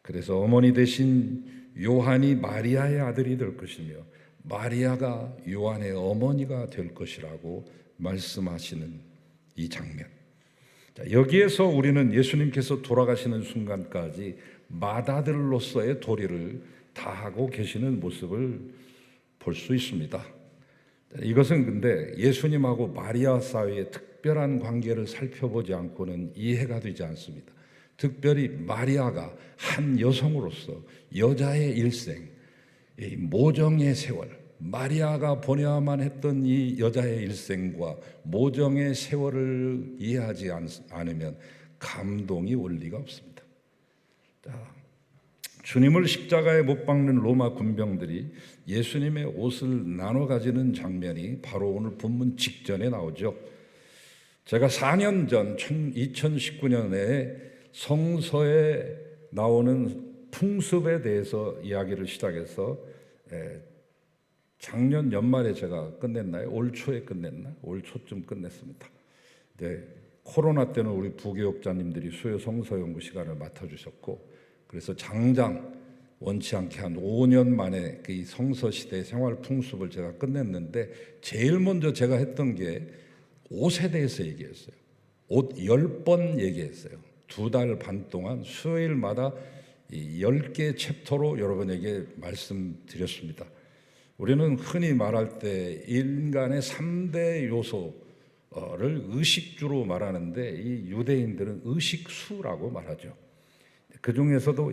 그래서 어머니 대신 요한이 마리아의 아들이 될 것이며 마리아가 요한의 어머니가 될 것이라고 말씀하시는 이 장면. 자, 여기에서 우리는 예수님께서 돌아가시는 순간까지 맏아들로서의 도리를 다하고 계시는 모습을 볼 수 있습니다. 자, 이것은 근데 예수님하고 마리아 사이의 특별한 관계를 살펴보지 않고는 이해가 되지 않습니다. 특별히 마리아가 한 여성으로서 여자의 일생, 이 모정의 세월, 마리아가 보내야만 했던 이 여자의 일생과 모정의 세월을 이해하지 않으면 감동이 올 리가 없습니다. 자, 주님을 십자가에 못 박는 로마 군병들이 예수님의 옷을 나눠 가지는 장면이 바로 오늘 본문 직전에 나오죠. 제가 4년 전 2019년에 성서에 나오는 풍습에 대해서 이야기를 시작해서 작년 연말에 제가 끝냈나요? 올 초에 끝냈나? 올 초쯤 끝냈습니다. 코로나 때는 우리 부교육자님들이 수요 성서 연구 시간을 맡아주셨고, 그래서 장장 원치 않게 한 5년 만에 그 성서 시대 생활 풍습을 제가 끝냈는데, 제일 먼저 제가 했던 게 옷에 대해서 얘기했어요. 옷 10번 얘기했어요. 2달 반 동안 수요일마다 10개 챕터로 여러분에게 말씀드렸습니다. 우리는 흔히 말할 때 인간의 3대 요소를 의식주로 말하는데, 이 유대인들은 의식수라고 말하죠. 그 중에서도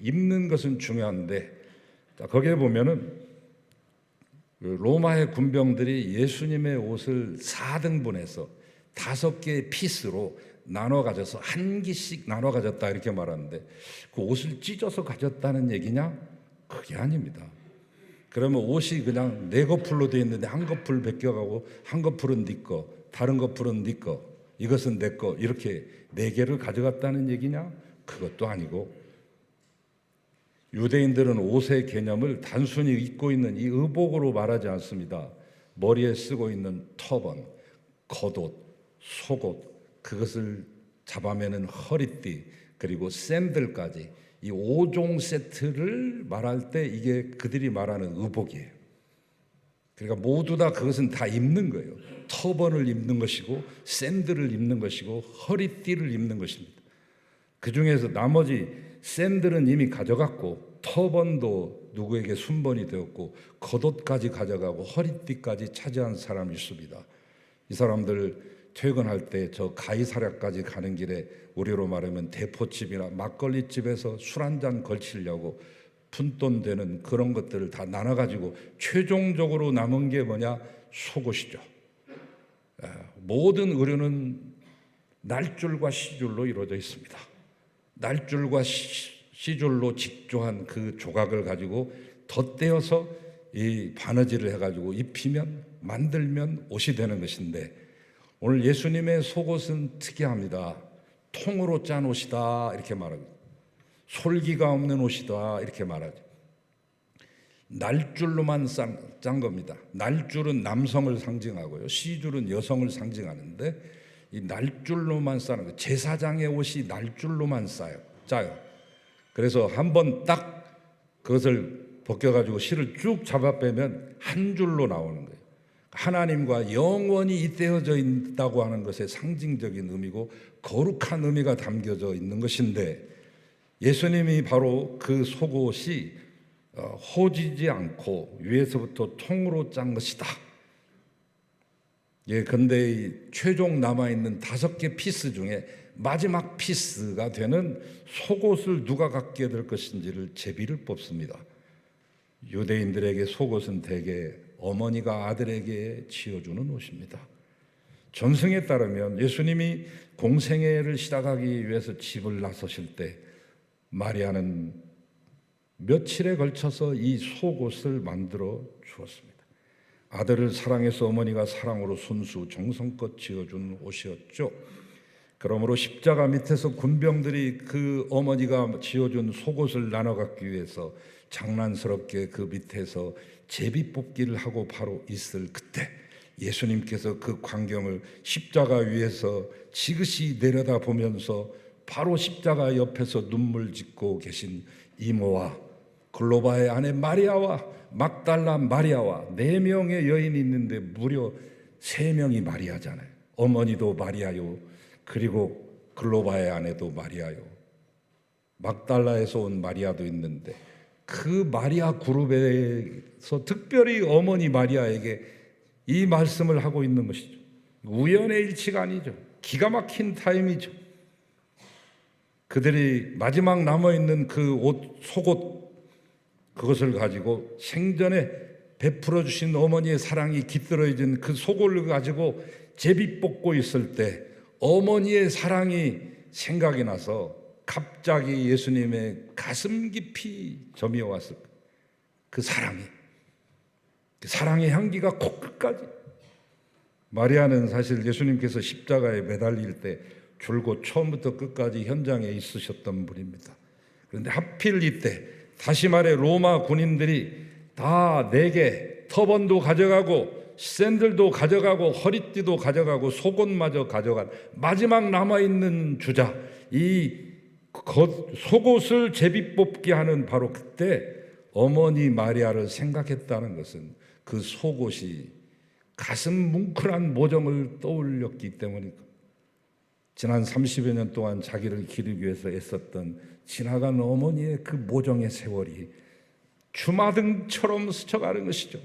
입는 것은 중요한데, 거기에 보면은 로마의 군병들이 예수님의 옷을 4등분해서 5개의 피스로 나눠 가져서 한 기씩 나눠 가졌다 이렇게 말하는데, 그 옷을 찢어서 가졌다는 얘기냐? 그게 아닙니다. 그러면 옷이 그냥 4거풀로 되어 있는데 한 거풀 벗겨가고 한 거풀은 네 거, 다른 거풀은 네 거, 이것은 내 거, 이렇게 4개를 가져갔다는 얘기냐? 그것도 아니고, 유대인들은 옷의 개념을 단순히 입고 있는 이 의복으로 말하지 않습니다. 머리에 쓰고 있는 터번, 겉옷, 속옷, 그것을 잡아매는 허리띠, 그리고 샌들까지 이 5종 세트를 말할 때 이게 그들이 말하는 의복이에요. 그러니까 모두 다 그것은 다 입는 거예요. 터번을 입는 것이고, 샌들을 입는 것이고, 허리띠를 입는 것입니다. 그 중에서 나머지 샌들은 이미 가져갔고, 터번도 누구에게 순번이 되었고, 겉옷까지 가져가고 허리띠까지 차지한 사람이 있습니다. 이 사람들 퇴근할 때 저 가이사랴까지 가는 길에 우리로 말하면 대포집이나 막걸리집에서 술 한잔 걸치려고 푼돈 되는 그런 것들을 다 나눠가지고 최종적으로 남은 게 뭐냐? 속옷이죠. 모든 의류는 날줄과 시줄로 이루어져 있습니다. 날줄과 시줄로 직조한 그 조각을 가지고 덧대어서 이 바느질을 해가지고 입히면, 만들면 옷이 되는 것인데, 오늘 예수님의 속옷은 특이합니다. 통으로 짠 옷이다 이렇게 말합니다. 솔기가 없는 옷이다 이렇게 말하죠. 날줄로만 짠 겁니다. 날줄은 남성을 상징하고요, 시줄은 여성을 상징하는데, 이 날줄로만 싸는 거, 제사장의 옷이 날줄로만 짜요. 그래서 한번 딱 그것을 벗겨가지고 실을 쭉 잡아 빼면 한 줄로 나오는 거예요. 하나님과 영원히 잇대어져 있다고 하는 것의 상징적인 의미고 거룩한 의미가 담겨져 있는 것인데, 예수님이 바로 그 속옷이 호지지 않고 위에서부터 통으로 짠 것이다. 예, 근데 이 최종 남아있는 5개 피스 중에 마지막 피스가 되는 속옷을 누가 갖게 될 것인지를 제비를 뽑습니다. 유대인들에게 속옷은 대개 어머니가 아들에게 지어주는 옷입니다. 전승에 따르면 예수님이 공생애를 시작하기 위해서 집을 나서실 때 마리아는 며칠에 걸쳐서 이 속옷을 만들어 주었습니다. 아들을 사랑해서 어머니가 사랑으로 손수 정성껏 지어준 옷이었죠. 그러므로 십자가 밑에서 군병들이 그 어머니가 지어준 속옷을 나눠 갖기 위해서 장난스럽게 그 밑에서 제비 뽑기를 하고 바로 있을 그때 예수님께서 그 광경을 십자가 위에서 지그시 내려다 보면서 바로 십자가 옆에서 눈물 짓고 계신 이모와 글로바의 아내 마리아와 막달라 마리아와 4명의 여인이 있는데 무려 3명이 마리아잖아요. 어머니도 마리아요. 그리고 글로바의 아내도 마리아요. 막달라에서 온 마리아도 있는데 그 마리아 그룹에서 특별히 어머니 마리아에게 이 말씀을 하고 있는 것이죠. 우연의 일치가 아니죠. 기가 막힌 타임이죠. 그들이 마지막 남아있는 그 옷, 속옷 그것을 가지고 생전에 베풀어 주신 어머니의 사랑이 깃들어진 그 속옷을 가지고 제비 뽑고 있을 때 어머니의 사랑이 생각이 나서 갑자기 예수님의 가슴 깊이 점이 왔을 거예요. 그 사랑의 향기가 코끝까지. 마리아는 사실 예수님께서 십자가에 매달릴 때 줄곧 처음부터 끝까지 현장에 있으셨던 분입니다. 그런데 하필 이때 다시 말해 로마 군인들이 다 4개 터번도 가져가고 샌들도 가져가고 허리띠도 가져가고 속옷마저 가져간 마지막 남아있는 주자 이 속옷을 제비 뽑기 하는 바로 그때 어머니 마리아를 생각했다는 것은 그 속옷이 가슴 뭉클한 모정을 떠올렸기 때문입니다. 지난 30여 년 동안 자기를 기르기 위해서 애썼던 지나간 어머니의 그 모정의 세월이 주마등처럼 스쳐가는 것이죠.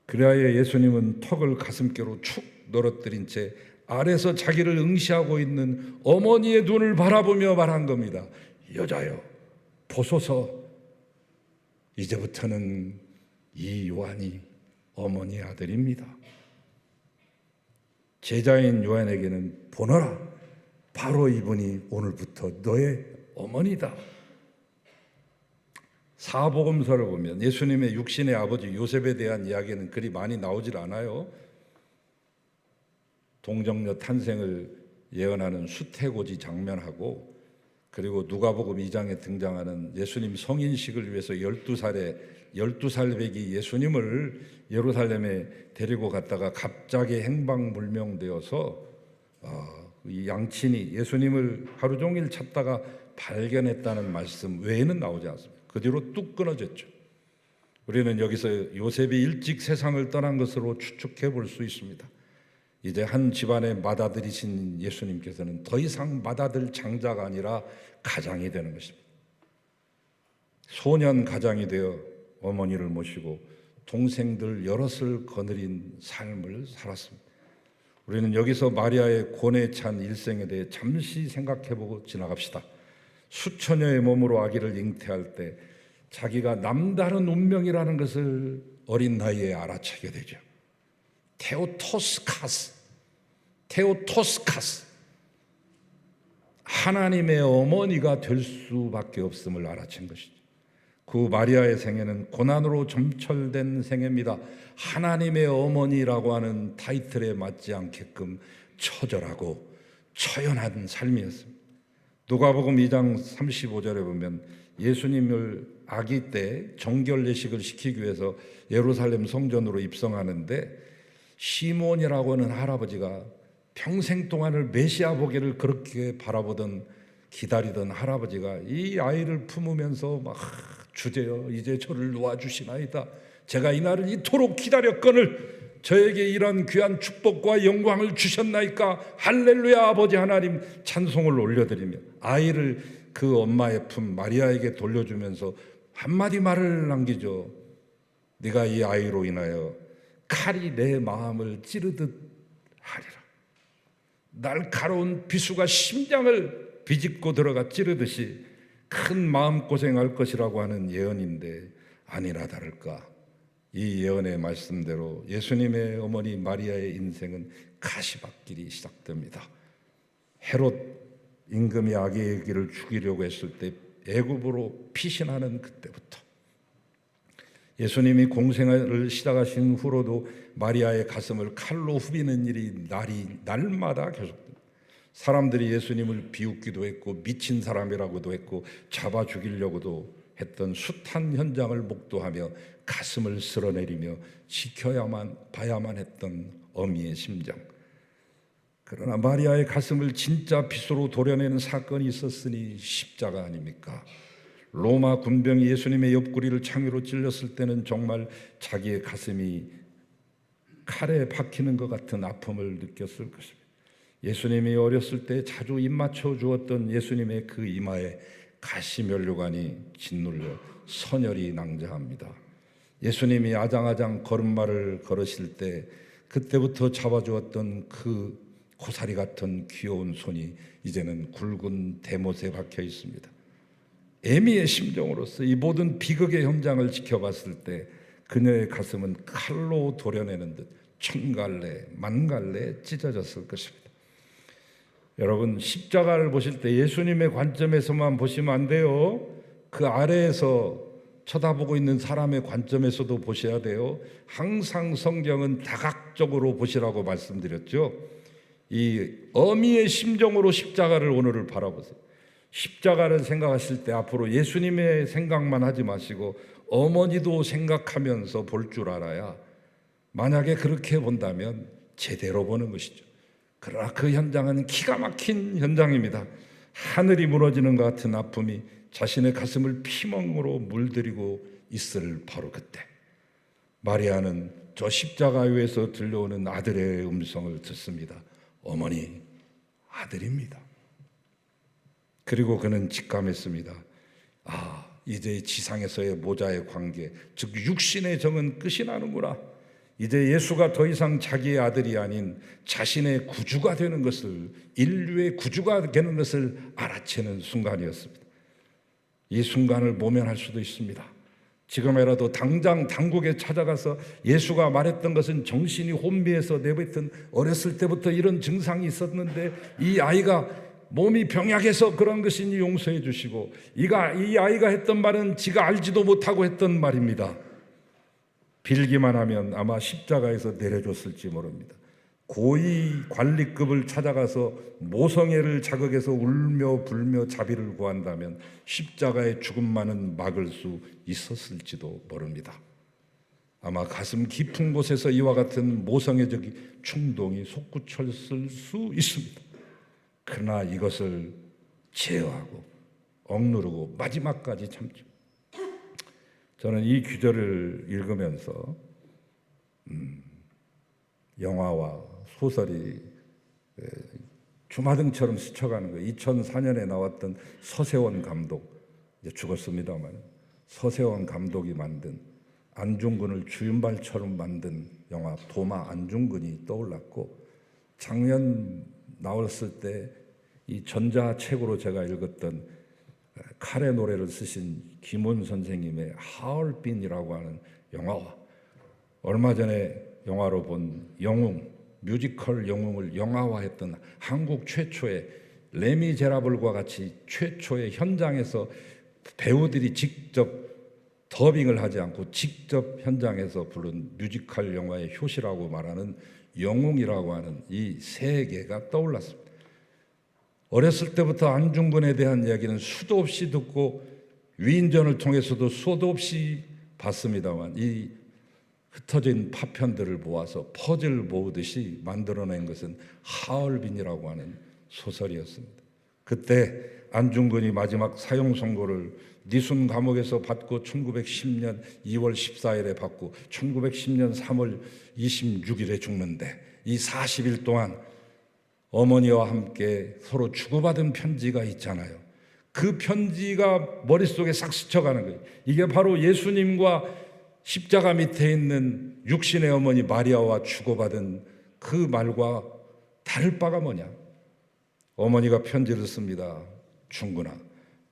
그래야 예수님은 턱을 가슴께로 축 늘어뜨린 채 아래서 자기를 응시하고 있는 어머니의 눈을 바라보며 말한 겁니다. 여자여, 보소서. 이제부터는 이 요한이 어머니의 아들입니다. 제자인 요한에게는 보너라, 바로 이분이 오늘부터 너의 어머니다. 사복음서를 보면 예수님의 육신의 아버지 요셉에 대한 이야기는 그리 많이 나오질 않아요. 동정녀 탄생을 예언하는 수태고지 장면하고 그리고 누가복음 2장에 등장하는 예수님 성인식을 위해서 12살 배기 예수님을 예루살렘에 데리고 갔다가 갑자기 행방불명되어서 이 양친이 예수님을 하루 종일 찾다가 발견했다는 말씀 외에는 나오지 않습니다. 그 뒤로 뚝 끊어졌죠. 우리는 여기서 요셉이 일찍 세상을 떠난 것으로 추측해 볼 수 있습니다. 이제 한 집안의 맏아들이신 예수님께서는 더 이상 맏아들 장자가 아니라 가장이 되는 것입니다. 소년 가장이 되어 어머니를 모시고 동생들 여럿을 거느린 삶을 살았습니다. 우리는 여기서 마리아의 고뇌에 찬 일생에 대해 잠시 생각해보고 지나갑시다. 수처녀의 몸으로 아기를 잉태할 때 자기가 남다른 운명이라는 것을 어린 나이에 알아차게 되죠. 테오토스카스, 하나님의 어머니가 될 수밖에 없음을 알아챈 것이죠. 그 마리아의 생애는 고난으로 점철된 생애입니다. 하나님의 어머니라고 하는 타이틀에 맞지 않게끔 처절하고 처연한 삶이었습니다. 누가복음 2장 35절에 보면 예수님을 아기 때 정결 예식을 시키기 위해서 예루살렘 성전으로 입성하는데 시몬이라고 하는 할아버지가 평생 동안을 메시아 보기를 그렇게 바라보던 기다리던 할아버지가 이 아이를 품으면서 막 주제여 이제 저를 놓아주시나이다. 제가 이 날을 이토록 기다렸거늘 저에게 이런 귀한 축복과 영광을 주셨나이까. 할렐루야. 아버지 하나님 찬송을 올려드리며 아이를 그 엄마의 품 마리아에게 돌려주면서 한마디 말을 남기죠. 네가 이 아이로 인하여 칼이 내 마음을 찌르듯 하리라. 날카로운 비수가 심장을 비집고 들어가 찌르듯이 큰 마음고생할 것이라고 하는 예언인데 아니나 다를까 이 예언의 말씀대로 예수님의 어머니 마리아의 인생은 가시밭길이 시작됩니다. 헤롯 임금이 아기를 죽이려고 했을 때 애굽으로 피신하는 그때부터 예수님이 공생을 시작하신 후로도 마리아의 가슴을 칼로 후비는 일이 날마다 계속됩니다. 사람들이 예수님을 비웃기도 했고 미친 사람이라고도 했고 잡아 죽이려고도 했던 숱한 현장을 목도하며 가슴을 쓸어내리며 지켜야만 봐야만 했던 어미의 심정. 그러나 마리아의 가슴을 진짜 빗으로 도려내는 사건이 있었으니 십자가 아닙니까? 로마 군병이 예수님의 옆구리를 창으로 찔렸을 때는 정말 자기의 가슴이 칼에 박히는 것 같은 아픔을 느꼈을 것입니다. 예수님이 어렸을 때 자주 입맞춰 주었던 예수님의 그 이마에 가시면류관이 짓눌려 선혈이 낭자합니다. 예수님이 아장아장 걸음마를 걸으실 때 그때부터 잡아주었던 그 고사리 같은 귀여운 손이 이제는 굵은 대못에 박혀 있습니다. 애미의 심정으로서 이 모든 비극의 현장을 지켜봤을 때 그녀의 가슴은 칼로 도려내는 듯 천갈래 만갈래 찢어졌을 것입니다. 여러분, 십자가를 보실 때 예수님의 관점에서만 보시면 안 돼요. 그 아래에서 쳐다보고 있는 사람의 관점에서도 보셔야 돼요. 항상 성경은 다각적으로 보시라고 말씀드렸죠. 이 어미의 심정으로 십자가를 오늘을 바라보세요. 십자가를 생각하실 때 앞으로 예수님의 생각만 하지 마시고 어머니도 생각하면서 볼 줄 알아야 만약에 그렇게 본다면 제대로 보는 것이죠. 그러나 그 현장은 기가 막힌 현장입니다. 하늘이 무너지는 것 같은 아픔이 자신의 가슴을 피멍으로 물들이고 있을 바로 그때 마리아는 저 십자가 위에서 들려오는 아들의 음성을 듣습니다. 어머니, 아들입니다. 그리고 그는 직감했습니다. 이제 지상에서의 모자의 관계, 즉 육신의 정은 끝이 나는구나. 이제 예수가 더 이상 자기의 아들이 아닌 자신의 구주가 되는 것을, 인류의 구주가 되는 것을 알아채는 순간이었습니다. 이 순간을 모면할 수도 있습니다. 지금이라도 당장 당국에 찾아가서 예수가 말했던 것은 정신이 혼미해서 내뱉은 어렸을 때부터 이런 증상이 있었는데 이 아이가 몸이 병약해서 그런 것이니 용서해 주시고 이 아이가 했던 말은 지가 알지도 못하고 했던 말입니다. 빌기만 하면 아마 십자가에서 내려줬을지 모릅니다. 고위 관리급을 찾아가서 모성애를 자극해서 울며 불며 자비를 구한다면 십자가의 죽음만은 막을 수 있었을지도 모릅니다. 아마 가슴 깊은 곳에서 이와 같은 모성애적 충동이 솟구쳤을 수 있습니다. 그러나 이것을 제어하고 억누르고 마지막까지 참죠. 저는 이 규절을 읽으면서 영화와 소설이 주마등처럼 스쳐가는 거예요. 2004년에 나왔던 서세원 감독, 이제 죽었습니다만 서세원 감독이 만든 안중근을 주윤발처럼 만든 영화 도마 안중근이 떠올랐고 작년 나왔을 때 이 전자책으로 제가 읽었던 칼의 노래를 쓰신 김훈 선생님의 하얼빈이라고 하는 영화와 얼마 전에 영화로 본 영웅, 뮤지컬 영웅을 영화화했던 한국 최초의 레미제라블과 같이 최초의 현장에서 배우들이 직접 더빙을 하지 않고 직접 현장에서 부른 뮤지컬 영화의 효시라고 말하는 영웅이라고 하는 이 세 개가 떠올랐습니다. 어렸을 때부터 안중근에 대한 이야기는 수도 없이 듣고 위인전을 통해서도 수도 없이 봤습니다만 이 흩어진 파편들을 모아서 퍼즐 모으듯이 만들어낸 것은 하얼빈이라고 하는 소설이었습니다. 그때 안중근이 마지막 사형 선고를 니순 감옥에서 받고 1910년 2월 14일에 받고 1910년 3월 26일에 죽는데 이 40일 동안 어머니와 함께 서로 주고받은 편지가 있잖아요. 그 편지가 머릿속에 싹 스쳐가는 거예요. 이게 바로 예수님과 십자가 밑에 있는 육신의 어머니 마리아와 주고받은 그 말과 다를 바가 뭐냐? 어머니가 편지를 씁니다. 충군아,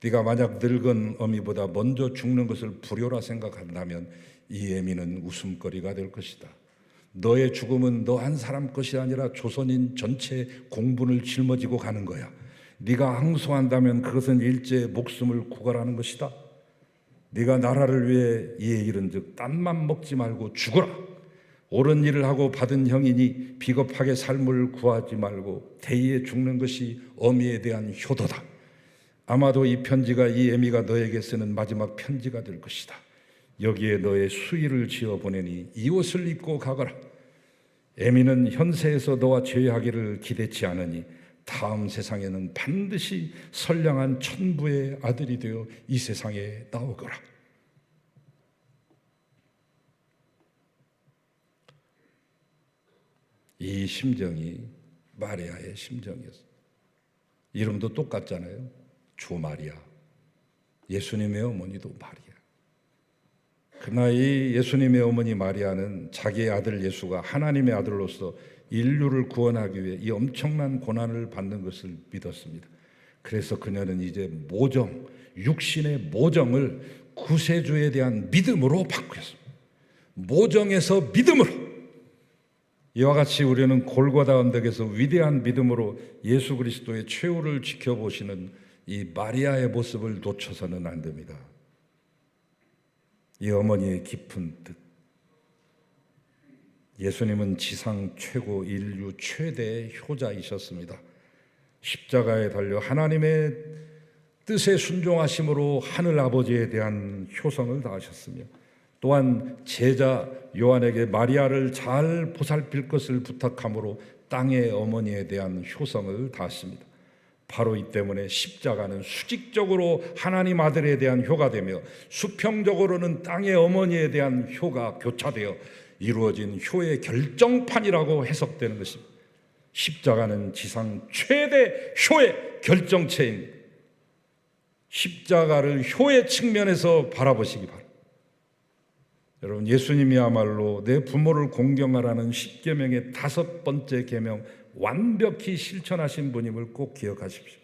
네가 만약 늙은 어미보다 먼저 죽는 것을 불효라 생각한다면 이 애미는 웃음거리가 될 것이다. 너의 죽음은 너 한 사람 것이 아니라 조선인 전체 공분을 짊어지고 가는 거야. 네가 항소한다면 그것은 일제의 목숨을 구걸하는 것이다. 네가 나라를 위해 이에 이른즉 딴만 먹지 말고 죽어라. 옳은 일을 하고 받은 형이니 비겁하게 삶을 구하지 말고 대의에 죽는 것이 어미에 대한 효도다. 아마도 이 편지가 이 애미가 너에게 쓰는 마지막 편지가 될 것이다. 여기에 너의 수의를 지어 보내니 이 옷을 입고 가거라. 애미는 현세에서 너와 죄하기를 기대치 않으니 다음 세상에는 반드시 선량한 천부의 아들이 되어 이 세상에 나오거라. 이 심정이 마리아의 심정이었어요. 이름도 똑같잖아요. 조마리아. 예수님의 어머니도 마리아. 그러나 이 예수님의 어머니 마리아는 자기의 아들 예수가 하나님의 아들로서 인류를 구원하기 위해 이 엄청난 고난을 받는 것을 믿었습니다. 그래서 그녀는 이제 모정, 육신의 모정을 구세주에 대한 믿음으로 바꾸었습니다. 모정에서 믿음으로. 이와 같이 우리는 골고다 언덕에서 위대한 믿음으로 예수 그리스도의 최후를 지켜보시는 이 마리아의 모습을 놓쳐서는 안 됩니다. 이 어머니의 깊은 뜻. 예수님은 지상 최고 인류 최대의 효자이셨습니다. 십자가에 달려 하나님의 뜻에 순종하심으로 하늘 아버지에 대한 효성을 다하셨으며 또한 제자 요한에게 마리아를 잘 보살필 것을 부탁함으로 땅의 어머니에 대한 효성을 다했습니다. 바로 이 때문에 십자가는 수직적으로 하나님 아들에 대한 효가 되며 수평적으로는 땅의 어머니에 대한 효가 교차되어 이루어진 효의 결정판이라고 해석되는 것입니다. 십자가는 지상 최대 효의 결정체인 십자가를 효의 측면에서 바라보시기 바랍니다. 여러분, 예수님이야말로 내 부모를 공경하라는 10계명의 5번째 계명 완벽히 실천하신 분임을 꼭 기억하십시오.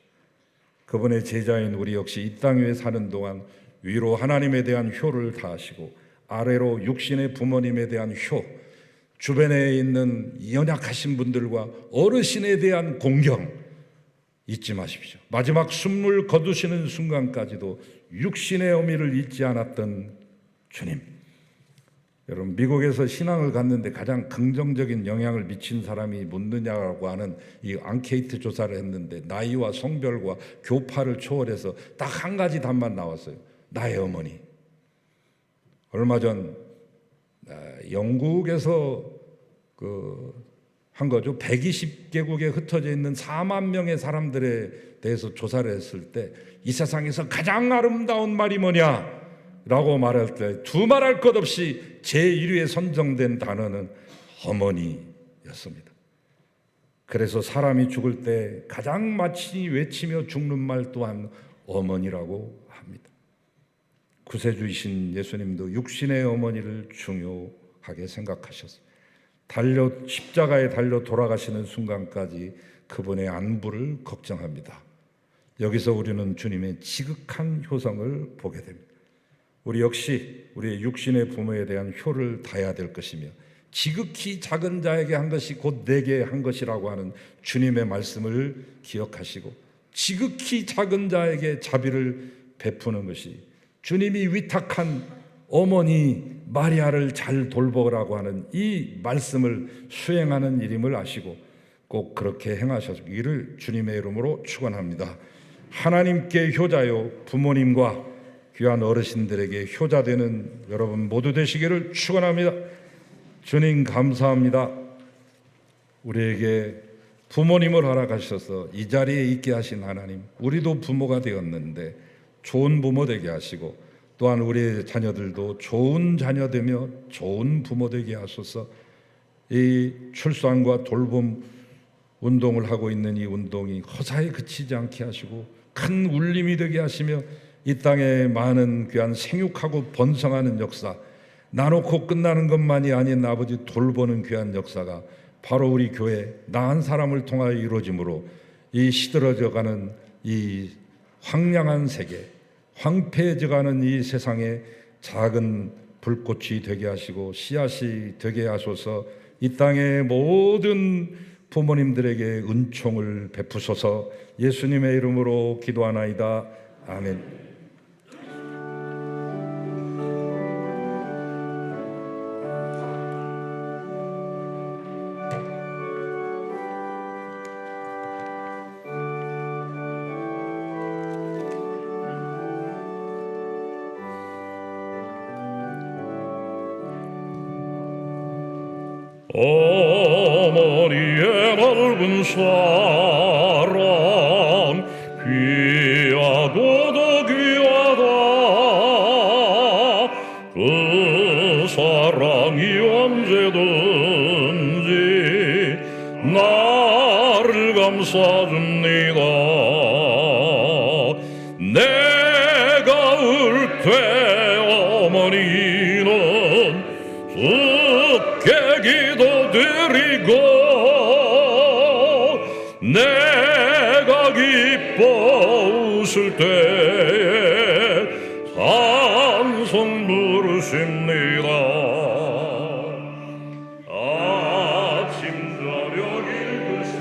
그분의 제자인 우리 역시 이 땅 위에 사는 동안 위로 하나님에 대한 효를 다하시고 아래로 육신의 부모님에 대한 효, 주변에 있는 연약하신 분들과 어르신에 대한 공경 잊지 마십시오. 마지막 숨을 거두시는 순간까지도 육신의 어미를 잊지 않았던 주님. 여러분, 미국에서 신앙을 갖는데 가장 긍정적인 영향을 미친 사람이 묻느냐고 하는 이 앙케이트 조사를 했는데 나이와 성별과 교파를 초월해서 딱 한 가지 답만 나왔어요. 나의 어머니. 얼마 전 영국에서 한 거죠. 120개국에 흩어져 있는 4만 명의 사람들에 대해서 조사를 했을 때 이 세상에서 가장 아름다운 말이 뭐냐? 라고 말할 때 두말할 것 없이 제1위에 선정된 단어는 어머니였습니다. 그래서 사람이 죽을 때 가장 많이 외치며 죽는 말 또한 어머니라고 합니다. 구세주이신 예수님도 육신의 어머니를 중요하게 생각하셨어요. 십자가에 달려 돌아가시는 순간까지 그분의 안부를 걱정합니다. 여기서 우리는 주님의 지극한 효성을 보게 됩니다. 우리 역시 우리의 육신의 부모에 대한 효를 다해야 될 것이며 지극히 작은 자에게 한 것이 곧 내게 한 것이라고 하는 주님의 말씀을 기억하시고 지극히 작은 자에게 자비를 베푸는 것이 주님이 위탁한 어머니 마리아를 잘 돌보라고 하는 이 말씀을 수행하는 일임을 아시고 꼭 그렇게 행하시기를 주님의 이름으로 축원합니다. 하나님께 효자요 부모님과 귀한 어르신들에게 효자되는 여러분 모두 되시기를 축원합니다. 주님 감사합니다. 우리에게 부모님을 허락하셔서 이 자리에 있게 하신 하나님, 우리도 부모가 되었는데 좋은 부모 되게 하시고 또한 우리의 자녀들도 좋은 자녀 되며 좋은 부모 되게 하소서. 이 출산과 돌봄 운동을 하고 있는 이 운동이 허사에 그치지 않게 하시고 큰 울림이 되게 하시며 이 땅에 많은 귀한 생육하고 번성하는 역사, 나놓고 끝나는 것만이 아닌 아버지 돌보는 귀한 역사가 바로 우리 교회 나 한 사람을 통하여 이루어지므로 이 시들어져가는 이 황량한 세계, 황폐해져가는 이 세상에 작은 불꽃이 되게 하시고 씨앗이 되게 하소서. 이 땅의 모든 부모님들에게 은총을 베푸소서. 예수님의 이름으로 기도하나이다. 아멘. 어머니의 넓은 사랑 귀하고도 귀하다. 그 사랑이 언제든지 나를 감싸줍니다. 내가 울 때 어머니는 주께 기도드리고 내가 기뻐 웃을 때에 찬송 부르십니다. 아침 저녁 읽으시던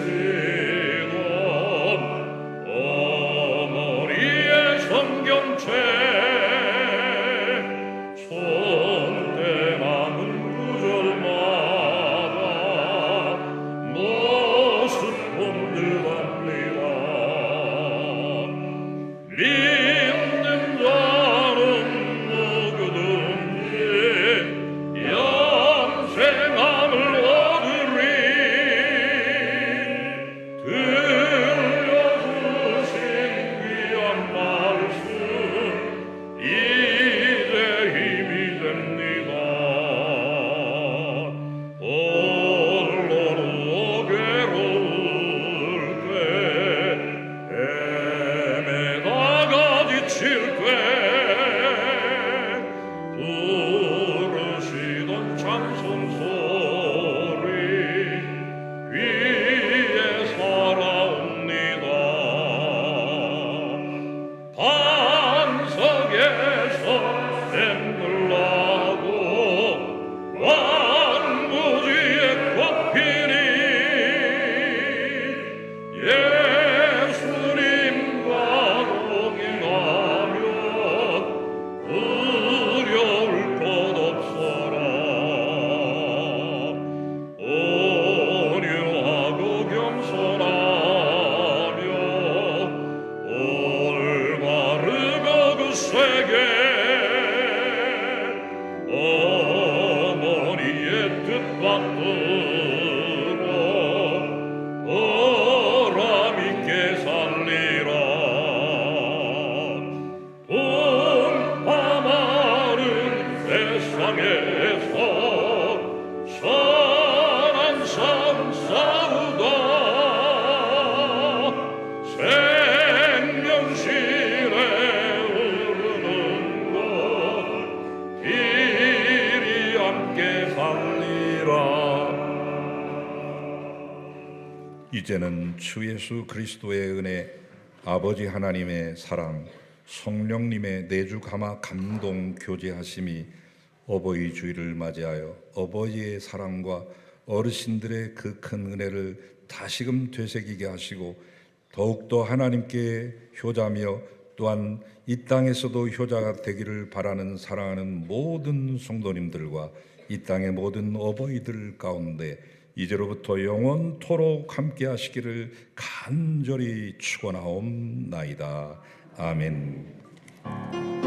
어머니의 성경책 손때 남은 구절마다 모습 본듯합니다. 믿는 자는 누구든지 영생함을 얻으리. 들려주신 귀한 말씀 이제 힘이 됩니다. 홀로 괴로울 때 헤매다가 지칠 때 부르시던 찬송 소리 귀에 살아옵니다. 반석에서 샘물 나고 왕부지에 꽃피니 예수님과 동행하면 두려울 것 없어라. 온유하고 겸손하며 올바르고 그 세계 어머니의 뜻 받들어 보람 있게 살리라. 풍파 많은 세상에서 선한 싸움 싸우다 생명실에 오르는 것 길이 함께 살리라. 이제는 주 예수 그리스도의 은혜, 아버지 하나님의 사랑, 성령님의 내주 감화 감동 교제하심이 어버이 주일을 맞이하여 어버이의 사랑과 어르신들의 그 큰 은혜를 다시금 되새기게 하시고 더욱더 하나님께 효자며 또한 이 땅에서도 효자가 되기를 바라는 사랑하는 모든 성도님들과 이 땅의 모든 어버이들 가운데 이제로부터 영원토록 함께 하시기를 간절히 축원하옵나이다. 아멘.